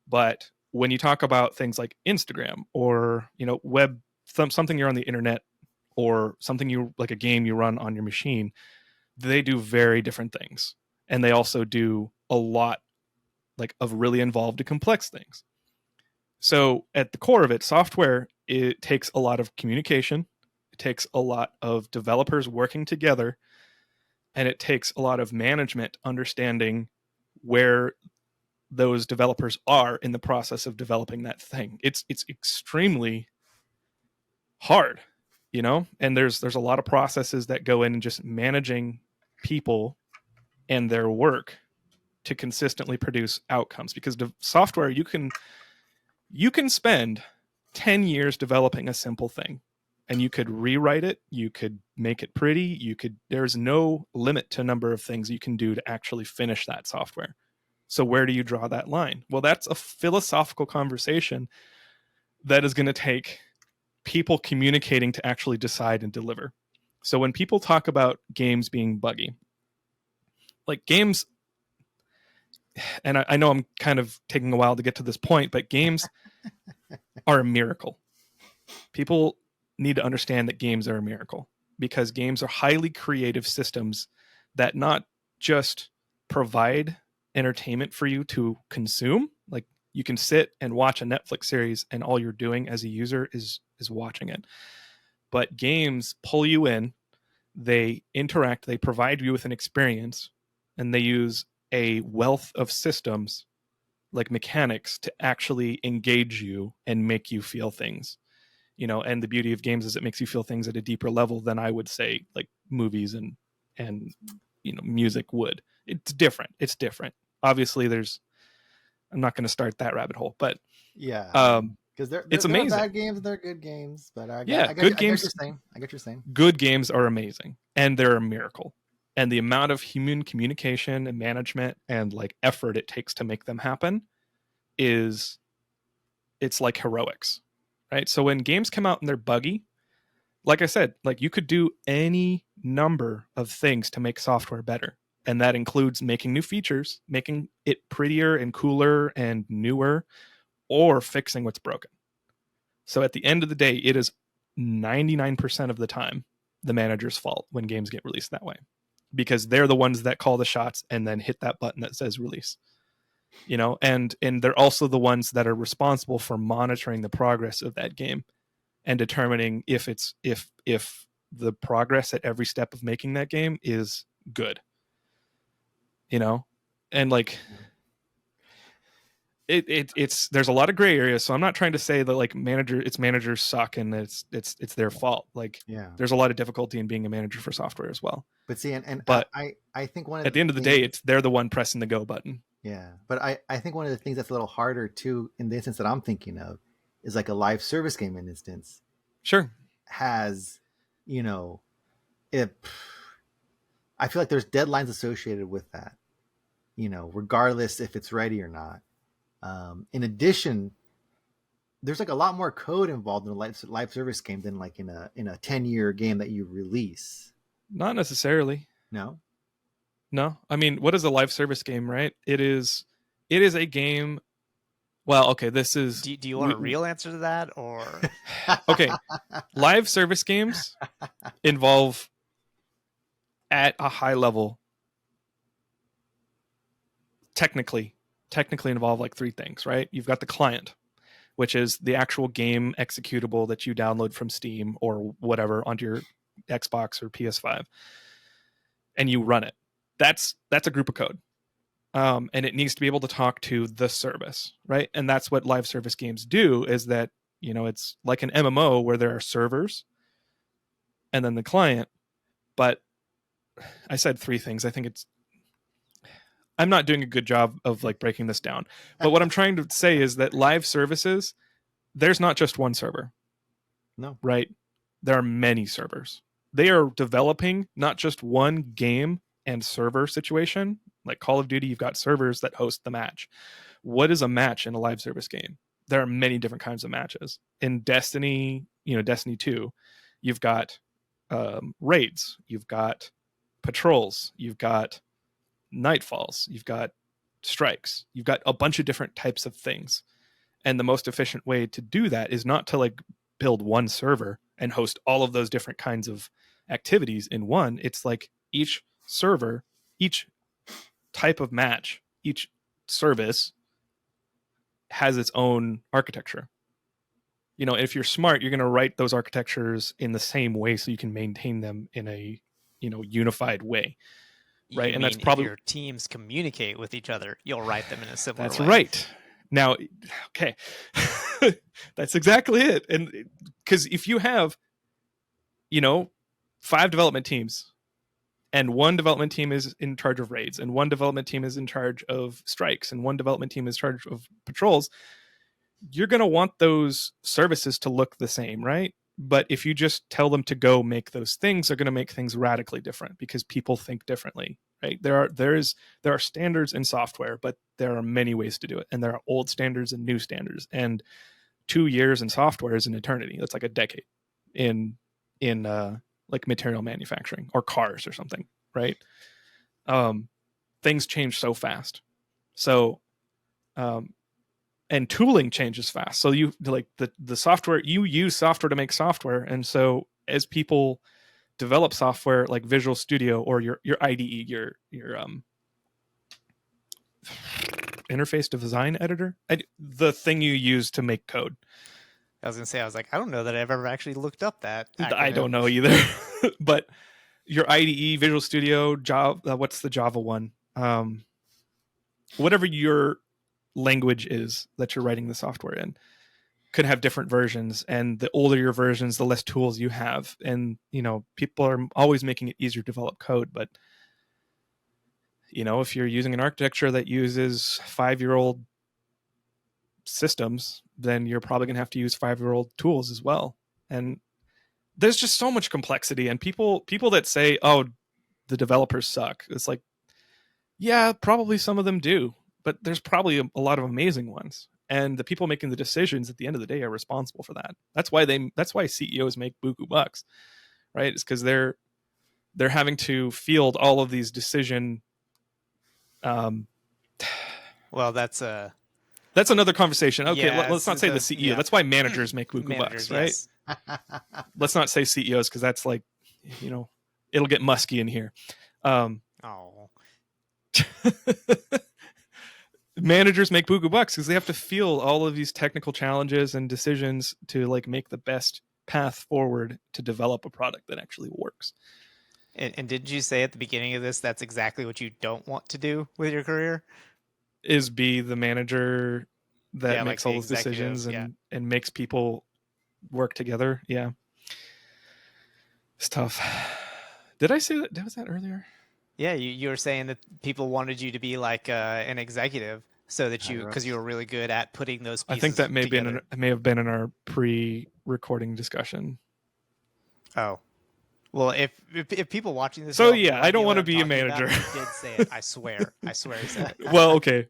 But when you talk about things like Instagram or web, something you're on the internet, or something you like a game you run on your machine, they do very different things, and they also do a lot like of really involved and complex things. So at the core of it, software, it takes a lot of communication, it takes a lot of developers working together, and it takes a lot of management understanding where those developers are in the process of developing that thing. It's extremely hard, and there's a lot of processes that go in just managing people and their work to consistently produce outcomes, because software, you can spend 10 years developing a simple thing, and you could rewrite it, you could make it pretty, there's no limit to number of things you can do to actually finish that software. So where do you draw that line? Well, that's a philosophical conversation that is going to take people communicating to actually decide and deliver. So when people talk about games being buggy, like games, and I know I'm kind of taking a while to get to this point, but games are a miracle. People need to understand that games are a miracle, because games are highly creative systems that not just provide entertainment for you to consume, like you can sit and watch a Netflix series and all you're doing as a user is watching it, but games pull you in, they interact, they provide you with an experience, and they use a wealth of systems like mechanics to actually engage you and make you feel things. And the beauty of games is it makes you feel things at a deeper level than I would say like movies and music would. It's different. Obviously I'm not going to start that rabbit hole, but yeah, um because it's there are amazing. bad games and there are good games, but Yeah, I good get what you're games, saying. I get what you're saying. good games are amazing, and they're a miracle. And the amount of human communication and management and like effort it takes to make them happen is, it's like heroics, right? So when games come out and they're buggy, like I said, like you could do any number of things to make software better. And that includes making new features, making it prettier and cooler and newer, or fixing what's broken. So at the end of the day, it is 99% of the time the manager's fault when games get released that way, because they're the ones that call the shots and then hit that button that says release. And they're also the ones that are responsible for monitoring the progress of that game and determining if the progress at every step of making that game is good. you know and like it's there's a lot of gray areas, so I'm not trying to say that like managers suck and it's their fault. Like Yeah, there's a lot of difficulty in being a manager for software as well, but see, and but I think one of at the the end of the day, things, it's they're the one pressing the go button. yeah, but I think one of the things that's a little harder too in the instance that I'm thinking of is like a live service game in instance Sure. has, you know, if I feel like there's deadlines associated with that, regardless if it's ready or not. In addition, there's like a lot more code involved in a live service game than like in a 10-year game that you release. Not necessarily. No. No, I mean, what is a live service game, right? It is a game. Well, okay, this is. Do you want a real answer to that, or Okay, live service games involve at a high level technically involve like three things, right? You've got the client, which is the actual game executable that you download from Steam or whatever onto your Xbox or PS5, and you run it. That's a group of code. And it needs to be able to talk to the service, right? And that's what live service games do, is that, you know, it's like an MMO where there are servers and then the client. But I said three things. I think I'm not doing a good job of like breaking this down. But what I'm trying to say is that live services, there's not just one server. No. Right? There are many servers. They are developing not just one game and server situation. Like Call of Duty, you've got servers that host the match. What is a match in a live service game? There are many different kinds of matches. In Destiny, Destiny 2, you've got raids, you've got patrols, you've got nightfalls, you've got strikes, you've got a bunch of different types of things. And the most efficient way to do that is not to like build one server and host all of those different kinds of activities in one. It's like each server, each type of match, each service has its own architecture. You know, if you're smart, you're going to write those architectures in the same way so you can maintain them in a, unified way. Right. And that's probably if your teams communicate with each other, you'll write them in a similar that's way. That's right. Now, okay. That's exactly it. And because if you have, 5 development teams, and one development team is in charge of raids, and one development team is in charge of strikes, and one development team is in charge of patrols, you're going to want those services to look the same, right? But if you just tell them to go make those things, they're going to make things radically different because people think differently, right? There are standards in software, but there are many ways to do it, and there are old standards and new standards. And 2 years in software is an eternity. That's like a decade in like material manufacturing or cars or something, right? Things change so fast. So, and tooling changes fast. So you like the software, you use software to make software. And so as people develop software like Visual Studio or your IDE, your interface design editor, the thing you use to make code. I was going to say, I don't know that I've ever actually looked up that acronym. I don't know either. But your IDE, Visual Studio, Java, what's the Java one? Whatever your language is that you're writing the software in could have different versions. And the older your versions, the less tools you have. And, people are always making it easier to develop code. But, if you're using an architecture that uses 5-year-old systems, then you're probably going to have to use 5-year-old tools as well. And there's just so much complexity, and people that say, oh, the developers suck. It's like, yeah, probably some of them do, but there's probably a lot of amazing ones. And the people making the decisions at the end of the day are responsible for that. That's why CEOs make buku bucks, right? It's because they're having to field all of these decision. Well, that's another conversation. Okay, yeah, let's not say the CEO. Yeah. That's why managers make buku bucks, right? Yes. Let's not say CEOs because that's like, it'll get musky in here. Managers make buku bucks because they have to field all of these technical challenges and decisions to like make the best path forward to develop a product that actually works. And didn't you say at the beginning of this that's exactly what you don't want to do with your career? Is be the manager that makes all those decisions and makes people work together. Yeah. It's tough. Did I say that? Was that earlier? Yeah, you were saying that people wanted you to be like an executive so that because you were really good at putting those pieces I think that may have been in our pre-recording discussion. Oh. Well, if people watching this, so yeah, I don't want to be a manager. I did say it. I swear he said it. Well, okay.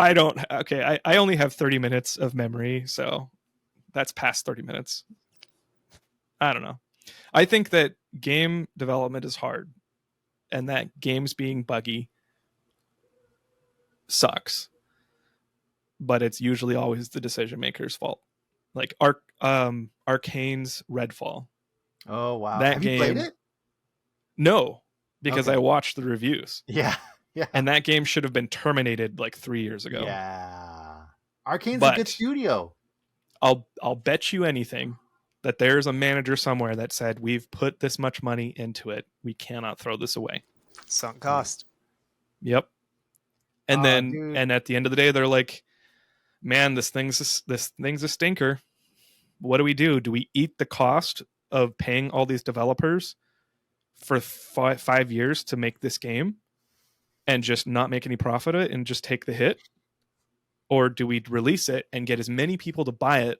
I don't. Okay, I only have 30 minutes of memory, so that's past 30 minutes. I don't know. I think that game development is hard, and that games being buggy sucks. But it's usually always the decision maker's fault. Like Arcane's Redfall. Oh wow. That Have you played game, it? no, because Okay. I watched the reviews, Yeah. Yeah. and that game should have been terminated like 3 years ago. Yeah. Arcane's a good But studio. I'll bet you anything that there's a manager somewhere that said we've put this much money into it, we cannot throw this away. Sunk cost. Yep. And Dude. and at the end of the day, they're like, man, this thing's a stinker. What do? Do we eat the cost of paying all these developers for 5 years to make this game and just not make any profit of it and just take the hit? Or do we release it and get as many people to buy it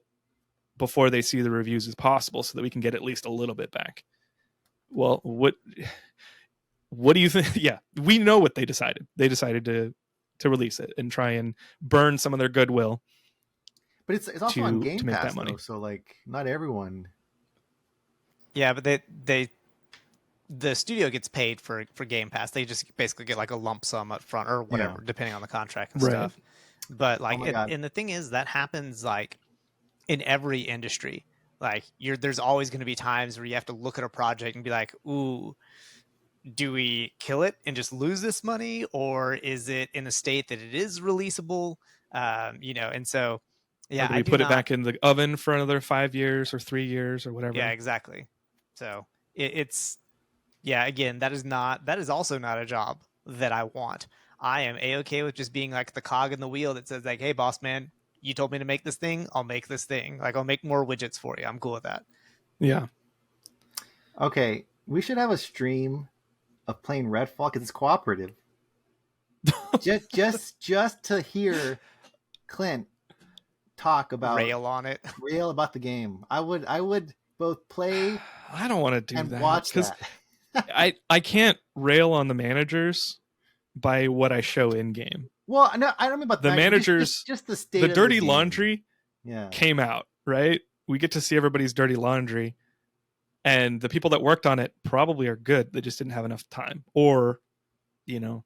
before they see the reviews as possible so that we can get at least a little bit back? Well, what do you think? Yeah, we know what they decided. They decided to release it and try and burn some of their goodwill. But it's also on Game to make Pass that money. though, so like not everyone. Yeah, but the studio gets paid for Game Pass. They just basically get like a lump sum up front or whatever, depending on the contract and stuff. But like, and the thing is, that happens like in every industry. Like, there's always going to be times where you have to look at a project and be like, ooh, do we kill it and just lose this money, or is it in a state that it is releasable? And so, yeah, or do we put it back in the oven for another 5 years or 3 years or whatever? Yeah, exactly. So it's again, that is also not a job that I want. I am A-okay with just being like the cog in the wheel that says like, hey, boss man, you told me to make this thing, I'll make this thing. Like, I'll make more widgets for you. I'm cool with that. Yeah. Okay, we should have a stream of playing Redfall because it's cooperative. just to hear Clint talk about rail about the game. I would both play. I don't want to do and that watch that. I can't rail on the managers by what I show in game. Well, no, I don't mean about the managers. Just the state. The of dirty the laundry came out, right? We get to see everybody's dirty laundry, and the people that worked on it probably are good. They just didn't have enough time, or, well,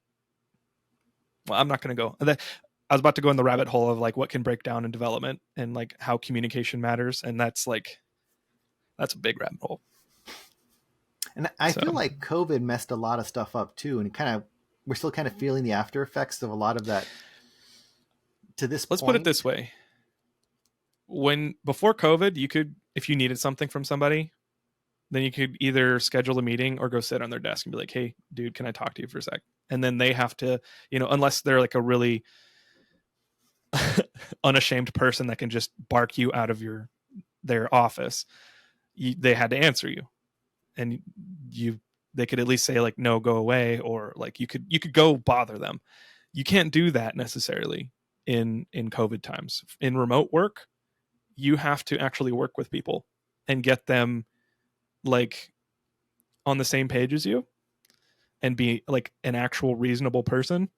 I'm not going to go. I was about to go in the rabbit hole of like what can break down in development and like how communication matters, and that's a big rabbit hole. And I feel like COVID messed a lot of stuff up too, and we're still kind of feeling the after effects of a lot of that. To this Let's point. put it this way: before COVID, you could, if you needed something from somebody, then you could either schedule a meeting or go sit on their desk and be like, "Hey, dude, can I talk to you for a sec?" And then they have to, unless they're like a really unashamed person that can just bark you out of their office, they had to answer you, and they could at least say like, no, go away, or like you could go bother them. You can't do that necessarily in COVID times. In remote work, you have to actually work with people and get them like on the same page as you and be like an actual reasonable person.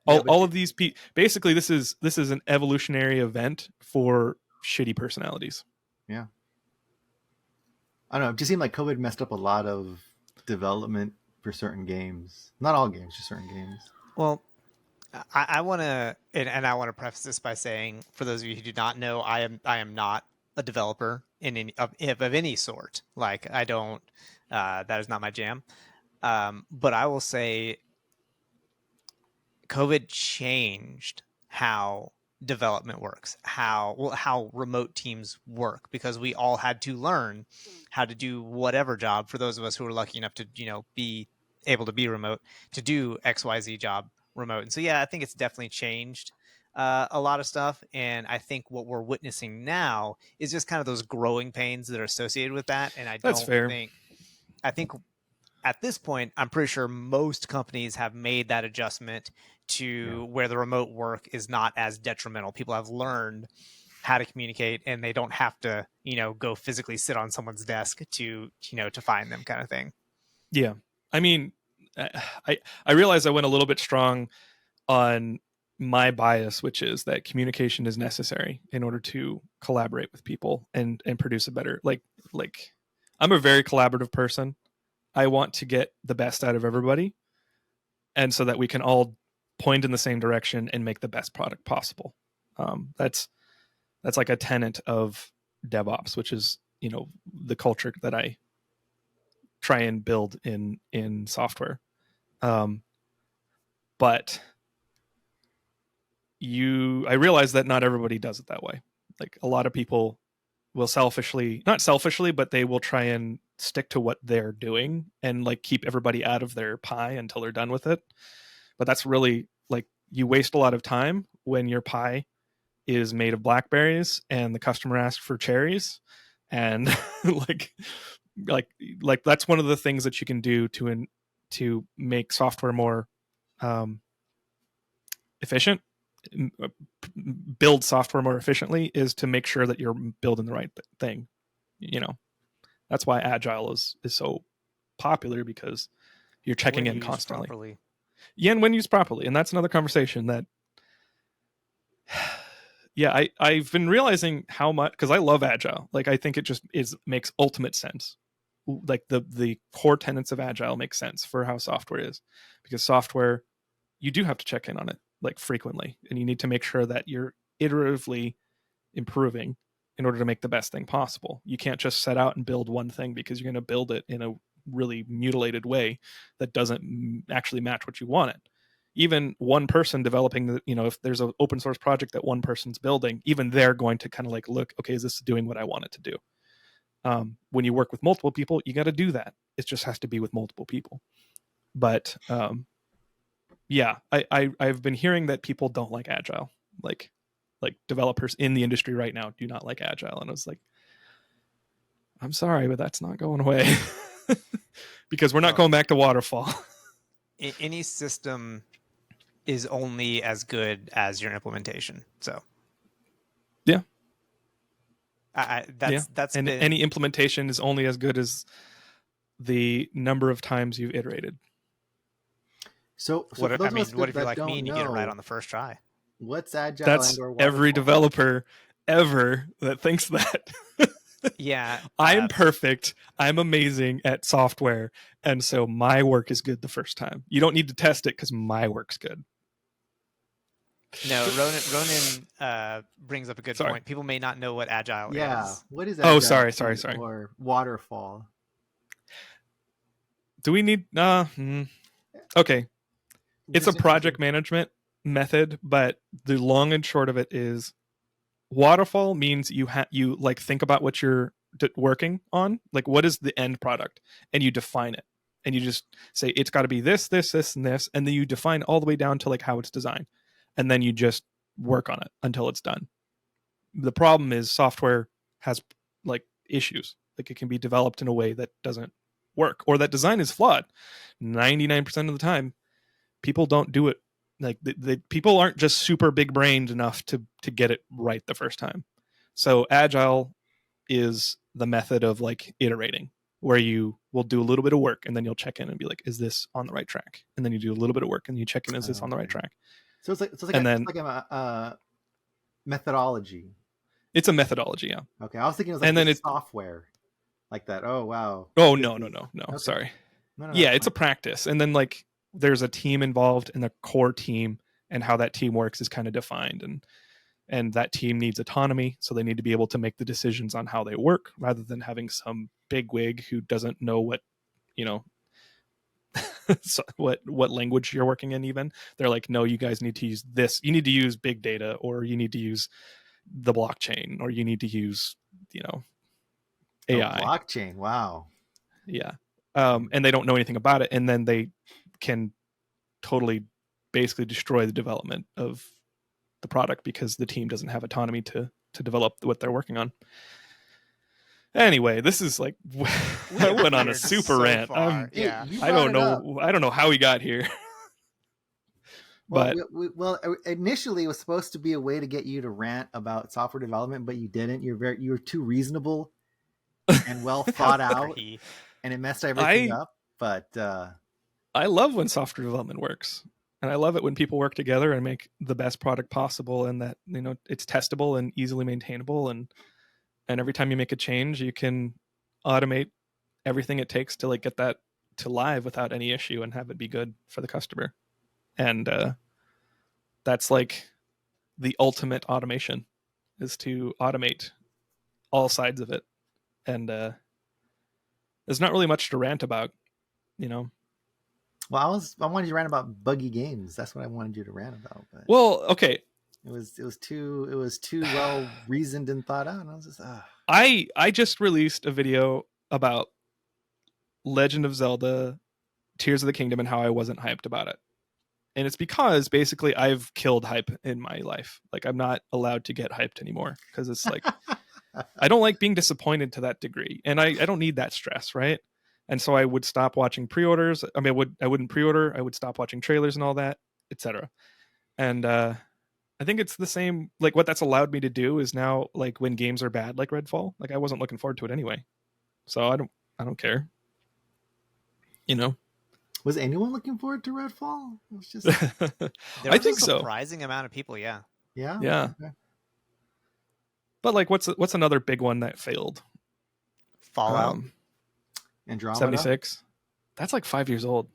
All of these basically this is an evolutionary event for shitty personalities. Yeah. I don't know. It just seemed like COVID messed up a lot of development for certain games. Not all games, just certain games. Well, I want to, and I want to preface this by saying, for those of you who do not know, I am not a developer of any sort. Like, I don't. That is not my jam. But I will say, COVID changed how development works, how remote teams work, because we all had to learn how to do whatever job. For those of us who were lucky enough to be able to be remote, to do XYZ job remote. And so I think it's definitely changed a lot of stuff. And I think what we're witnessing now is just kind of those growing pains that are associated with that. And I think at this point, I'm pretty sure most companies have made that adjustment to where the remote work is not as detrimental. People have learned how to communicate, and they don't have to, go physically sit on someone's desk to find them, kind of thing. Yeah. I mean, I realize I went a little bit strong on my bias, which is that communication is necessary in order to collaborate with people and produce a better like I'm a very collaborative person. I want to get the best out of everybody, and so that we can all point in the same direction and make the best product possible. That's like a tenet of DevOps, which is, you know, the culture that I try and build in software. But I realize that not everybody does it that way. Like a lot of people will not selfishly, but they will try and stick to what they're doing and like keep everybody out of their pie until they're done with it. But that's really like, you waste a lot of time when your pie is made of blackberries and the customer asks for cherries. And like that's one of the things that you can do to make software more efficient, build software more efficiently, is to make sure that you're building the right thing. You know, that's why agile is so popular, because you're checking in constantly. Properly. Yeah, and when used properly. And that's another conversation that yeah, I've been realizing how much, because I love agile. Like I think it just makes ultimate sense. Like the core tenets of agile make sense for how software is, because software, you do have to check in on it like frequently, and you need to make sure that you're iteratively improving in order to make the best thing possible. You can't just set out and build one thing because you're going to build it in a really mutilated way that doesn't actually match what you want it. Even one person developing the, you know, if there's an open source project that one person's building, even they're going to kind of like look, okay, is this doing what I want it to do? When you work with multiple people, you got to do that. It just has to be with multiple people. But yeah, I've been hearing that people don't like agile. Like developers in the industry right now do not like agile. And I was like, I'm sorry, but that's not going away. Because we're not going back to waterfall. Any system is only as good as your implementation. So yeah, that's and any implementation is only as good as the number of times you've iterated. So what if you're like me and you get it right on the first try? What's agile? That's and/or every developer ever that thinks that. Yeah, I'm perfect. I'm amazing at software, and so my work is good the first time. You don't need to test it because my work's good. No, Ronan brings up a good point. People may not know what agile is. Yeah, what is agile? Oh, sorry. Or waterfall. Do we need? Okay, it's a project management method, but the long and short of it is, waterfall means you like think about what you're working on, like what is the end product, and you define it, and you just say it's got to be this, and this, and then you define all the way down to like how it's designed, and then you just work on it until it's done. The problem is software has like issues, like it can be developed in a way that doesn't work, or that design is flawed. 99% of the time people don't do it. Like the people aren't just super big brained enough to get it right the first time. So agile is the method of like iterating, where you will do a little bit of work and then you'll check in and be like, is this on the right track? And then you do a little bit of work and you check in, is this on the right track? So it's like a methodology. It's a methodology, yeah. Okay, I was thinking it was like, and then it's software like that. Oh wow. Oh no. Okay. Sorry. No, yeah, it's a practice, and then like there's a team involved, and the core team and how that team works is kind of defined, and that team needs autonomy, so they need to be able to make the decisions on how they work, rather than having some bigwig who doesn't know what, you know, what language you're working in. Even they're like, no, you guys need to use this, you need to use big data, or you need to use the blockchain, or you need to use, you know, AI. Blockchain. Wow. Yeah. And they don't know anything about it, and then they can totally basically destroy the development of the product because the team doesn't have autonomy to develop what they're working on. Anyway, this is like I went on a super rant. Yeah, I don't know how we got here. Well, well, initially it was supposed to be a way to get you to rant about software development, but you didn't. You were too reasonable and well thought out, and it messed everything up. But I love when software development works. And I love it when people work together and make the best product possible, and that, you know, it's testable and easily maintainable, and every time you make a change, you can automate everything it takes to like get that to live without any issue and have it be good for the customer. And that's like the ultimate automation, is to automate all sides of it. And there's not really much to rant about, you know. Well, I wanted you to rant about buggy games. That's what I wanted you to rant about. But Well, okay. it was too well reasoned and thought out. And I was just I just released a video about Legend of Zelda Tears of the Kingdom and how I wasn't hyped about it. And it's because basically I've killed hype in my life. Like, I'm not allowed to get hyped anymore, because it's like I don't like being disappointed to that degree, and I don't need that stress, right? And so I would stop watching pre-orders. I mean, I wouldn't pre-order. I would stop watching trailers and all that, etc. And I think it's the same. Like, what that's allowed me to do is now, like, when games are bad, like Redfall, like I wasn't looking forward to it anyway, so I don't care. You know. Was anyone looking forward to Redfall? It was just There I was think a so. surprising amount of people. Yeah. yeah. Yeah. Okay. But like, what's another big one that failed? Fallout. Andromeda. 76. That's like 5 years old.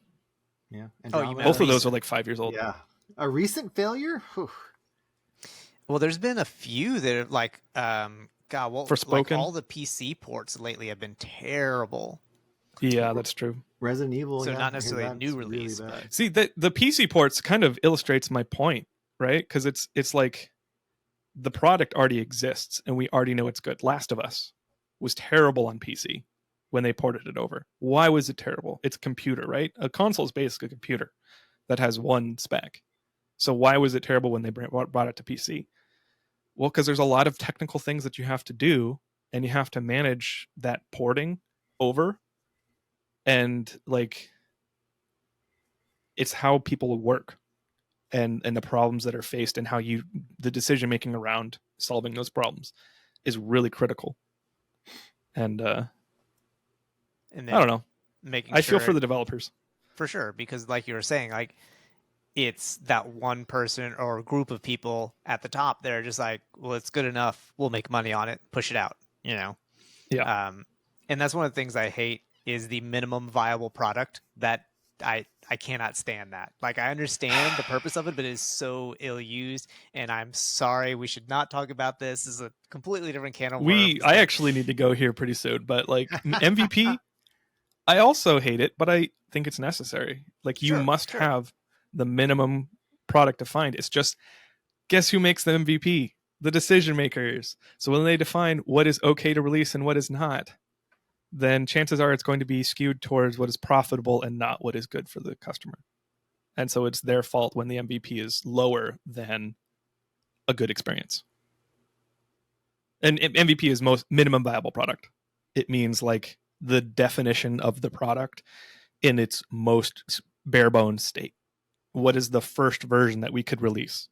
Yeah. Oh, you Andromeda. meant Both of those recent. are like 5 years old. Yeah. A recent failure? Whew. Well, there's been a few that are like, God, well, Forspoken? like all the PC ports lately have been terrible. Yeah, that's true. Resident Evil. So yeah, not necessarily a that's new really release, bad. but See, the PC ports kind of illustrates my point, right? Because it's like the product already exists and we already know it's good. Last of Us was terrible on PC when they ported it over. Why was it terrible? It's a computer, right? A console is basically a computer that has one spec. So why was it terrible when they brought it to PC? Well, because there's a lot of technical things that you have to do, and you have to manage that porting over, and like, it's how people work, and the problems that are faced, and how the decision making around solving those problems is really critical. And and I then don't know. making I sure feel for the developers. for sure, because like you were saying, like it's that one person or group of people at the top that are just like, well, it's good enough. We'll make money on it. Push it out. You know. Yeah. And that's one of the things I hate is the minimum viable product. That I cannot stand that. Like, I understand the purpose of it, but it is so ill used. And I'm sorry, we should not talk about this. This is a completely different can of worms. I actually need to go here pretty soon, but like MVP, I also hate it, but I think it's necessary. Like, you Sure, must sure. have the minimum product defined. It's just, guess who makes the MVP? The decision makers. So when they define what is okay to release and what is not, then chances are it's going to be skewed towards what is profitable and not what is good for the customer. And so it's their fault when the MVP is lower than a good experience. And MVP is most minimum viable product. It means like the definition of the product in its most bare bones state. What is the first version that we could release?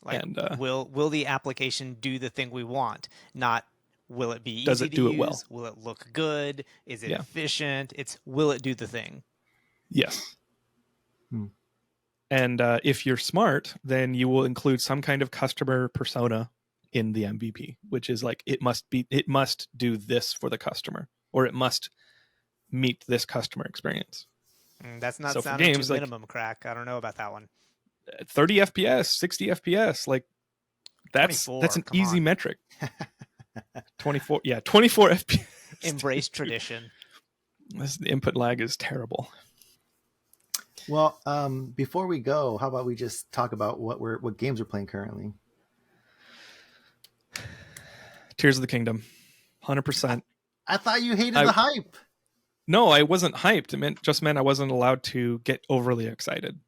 Like, And will the application do the thing we want? Not will it be easy does it to do use? it well? Will it look good? Is it Yeah. efficient? It's will it do the thing? Yes. Hmm. And if you're smart, then you will include some kind of customer persona in the MVP, which is like, it must do this for the customer, or it must meet this customer experience. That's not So for sounding games, too like, minimum, crack. I don't know about that one. 30 FPS, 60 FPS, like that's 24, an come easy on. metric. 24 FPS. Embrace tradition. The input lag is terrible. Well, before we go, how about we just talk about what games we're playing currently? Tears of the Kingdom, 100%. I thought you hated the hype. No, I wasn't hyped. It just meant I wasn't allowed to get overly excited.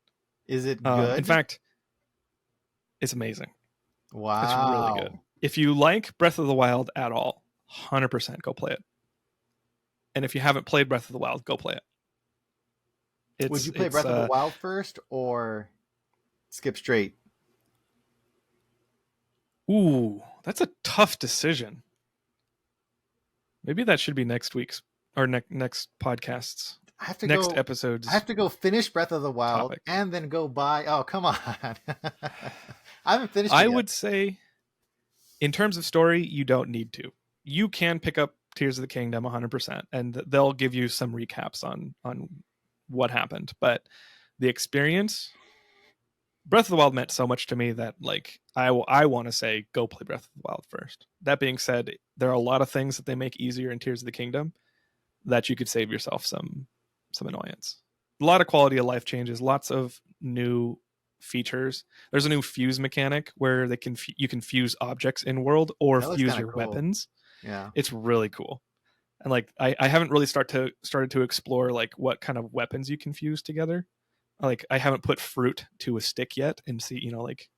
Is it good? In fact, it's amazing. Wow. It's really good. If you like Breath of the Wild at all, 100% go play it. And if you haven't played Breath of the Wild, go play it. Would you play Breath of the Wild first or skip straight? Ooh, that's a tough decision. Maybe that should be next week's or next podcast's I have to next go. I episode's have to go finish Breath of the Wild topic. and then go buy. Oh, come on! I haven't finished it I yet. would say, in terms of story, you don't need to. You can pick up Tears of the Kingdom 100%, and they'll give you some recaps on what happened. But the experience, Breath of the Wild meant so much to me that like I want to say go play Breath of the Wild first. That being said, there are a lot of things that they make easier in Tears of the Kingdom that you could save yourself some annoyance. A lot of quality of life changes, lots of new features. There's a new fuse mechanic where you can fuse objects in world or That looks fuse kind of your cool. weapons. Yeah. It's really cool. And like I haven't really started to explore like what kind of weapons you can fuse together. Like I haven't put fruit to a stick yet and see, like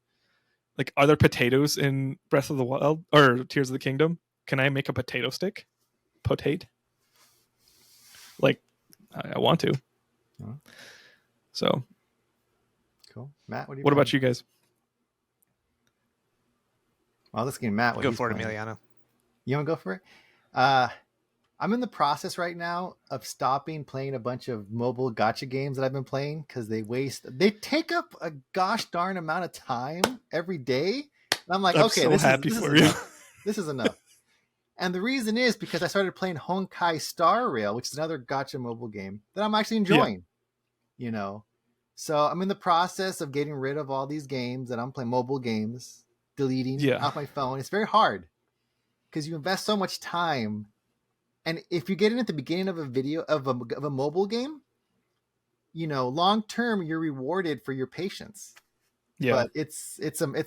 are there potatoes in Breath of the Wild or Tears of the Kingdom? Can I make a potato stick? Potate? Like I want to. Oh, So cool. Matt, what are you what playing? about you guys? Well, let's get Matt what Go he's for it, playing. Emiliano. You want to go for it? I'm in the process right now of stopping playing a bunch of mobile gotcha games that I've been playing because they take up a gosh darn amount of time every day. And I'm like, I'm okay, so this happy is for you. enough. This is enough. And the reason is because I started playing Honkai Star Rail, which is another gotcha mobile game that I'm actually enjoying. You know, so I'm in the process of getting rid of all these games that I'm playing, mobile games, deleting Yeah. off my phone. It's very hard because you invest so much time. And if you get in at the beginning of a video of a mobile game, long term you're rewarded for your patience. Yeah. But it's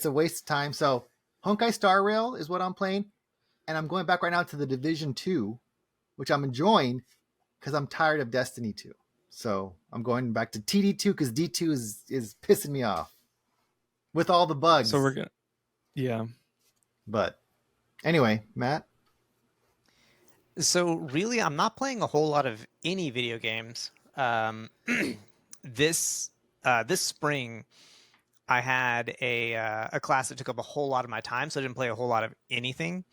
a waste of time. So Honkai Star Rail is what I'm playing, and I'm going back right now to the Division 2, which I'm enjoying because I'm tired of Destiny 2. So I'm going back to TD2 because D2 is pissing me off with all the bugs. So we're gonna yeah. But anyway, Matt. So really, I'm not playing a whole lot of any video games. This this spring, I had a class that took up a whole lot of my time, so I didn't play a whole lot of anything.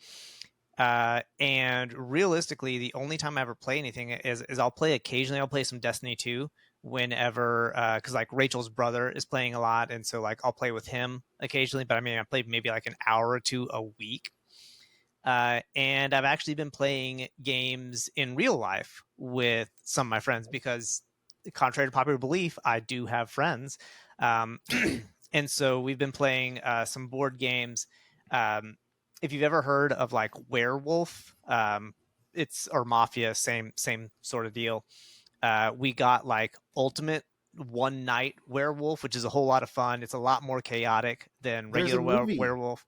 And realistically, the only time I ever play anything is I'll play occasionally. I'll play some Destiny 2 whenever, because like Rachel's brother is playing a lot, and so like I'll play with him occasionally. But I mean, I play maybe like an hour or two a week. And I've actually been playing games in real life with some of my friends because, contrary to popular belief, I do have friends. And so we've been playing some board games. If you've ever heard of like Werewolf, it's or Mafia, same sort of deal. We got like Ultimate One Night Werewolf, which is a whole lot of fun. It's a lot more chaotic than There's a regular movie. werewolf.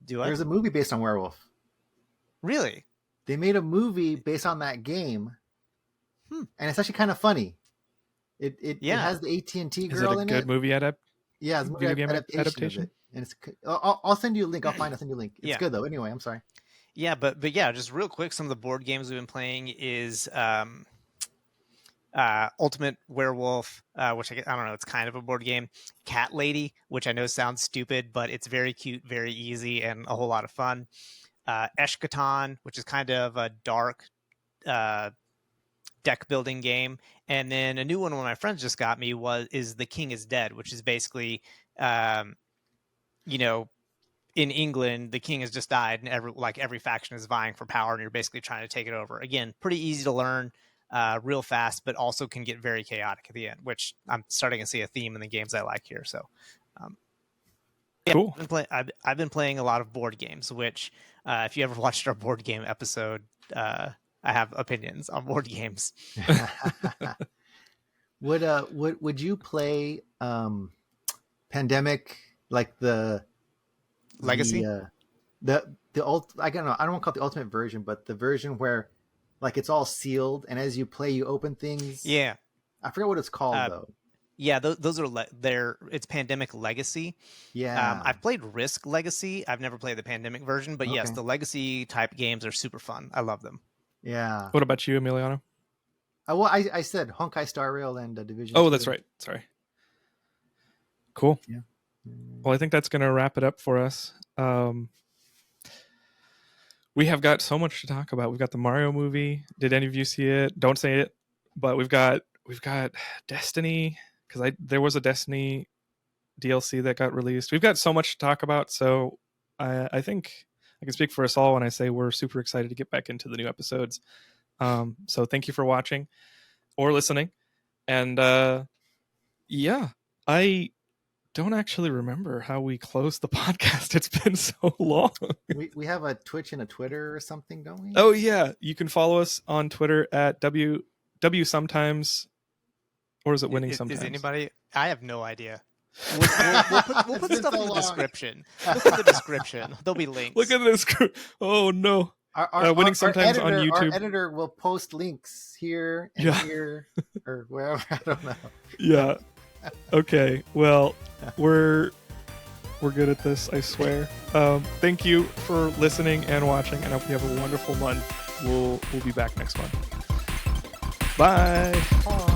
Do what? There's a movie based on Werewolf. Really? They made a movie based on that game, and it's actually kind of funny. It has the AT&T Is it girl a in good it. movie Yeah, it's a movie video game adaptation of it, and it's. I'll send you a link. I'll send you a link. It's Yeah. good though. Anyway, I'm sorry. Yeah, but yeah, just real quick, some of the board games we've been playing is Ultimate Werewolf, which I don't know, it's kind of a board game. Cat Lady, which I know sounds stupid, but it's very cute, very easy, and a whole lot of fun. Eshkatan, which is kind of a dark deck building game, and then a new one my friends just got me is The King is Dead, which is basically, in England, the king has just died, and every faction is vying for power, and you're basically trying to take it over. Again, pretty easy to learn, real fast, but also can get very chaotic at the end, which I'm starting to see a theme in the games I like here. So, yeah, Cool. I've been playing a lot of board games, which, if you ever watched our board game episode, I have opinions on board games. Would you play Pandemic, like the Legacy? the ult? I don't know. I don't want to call it the ultimate version, but the version where like it's all sealed, and as you play, you open things. Yeah, I forget what it's called though. Yeah, those are it's Pandemic Legacy. Yeah, I've played Risk Legacy. I've never played the Pandemic version, but yes, Okay. the Legacy type games are super fun. I love them. yeah. What about you, Emiliano? Well, I said Honkai Star Rail and Division. Oh, 2. that's right. Sorry. Cool. Yeah. Well, I think that's going to wrap it up for us. We have got so much to talk about. We've got the Mario movie. Did any of you see it? Don't say it. but we've got Destiny, because there was a Destiny DLC that got released. We've got so much to talk about, so I think I can speak for us all when I say we're super excited to get back into the new episodes. So thank you for watching or listening, and yeah, I don't actually remember how we closed the podcast. It's been so long. We have a Twitch and a Twitter or something, don't we? Oh yeah, you can follow us on Twitter at w sometimes, or is it winning sometimes? Is anybody? I have no idea. We'll put stuff in the description. Look at the description. There'll be links. Look at this. Oh no. Winning sometimes editor, on YouTube. Our editor will post links here and here or wherever. I don't know. Yeah. Okay. Well, we're good at this, I swear. Thank you for listening and watching, and I hope you have a wonderful month. We'll be back next month. Bye. Bye.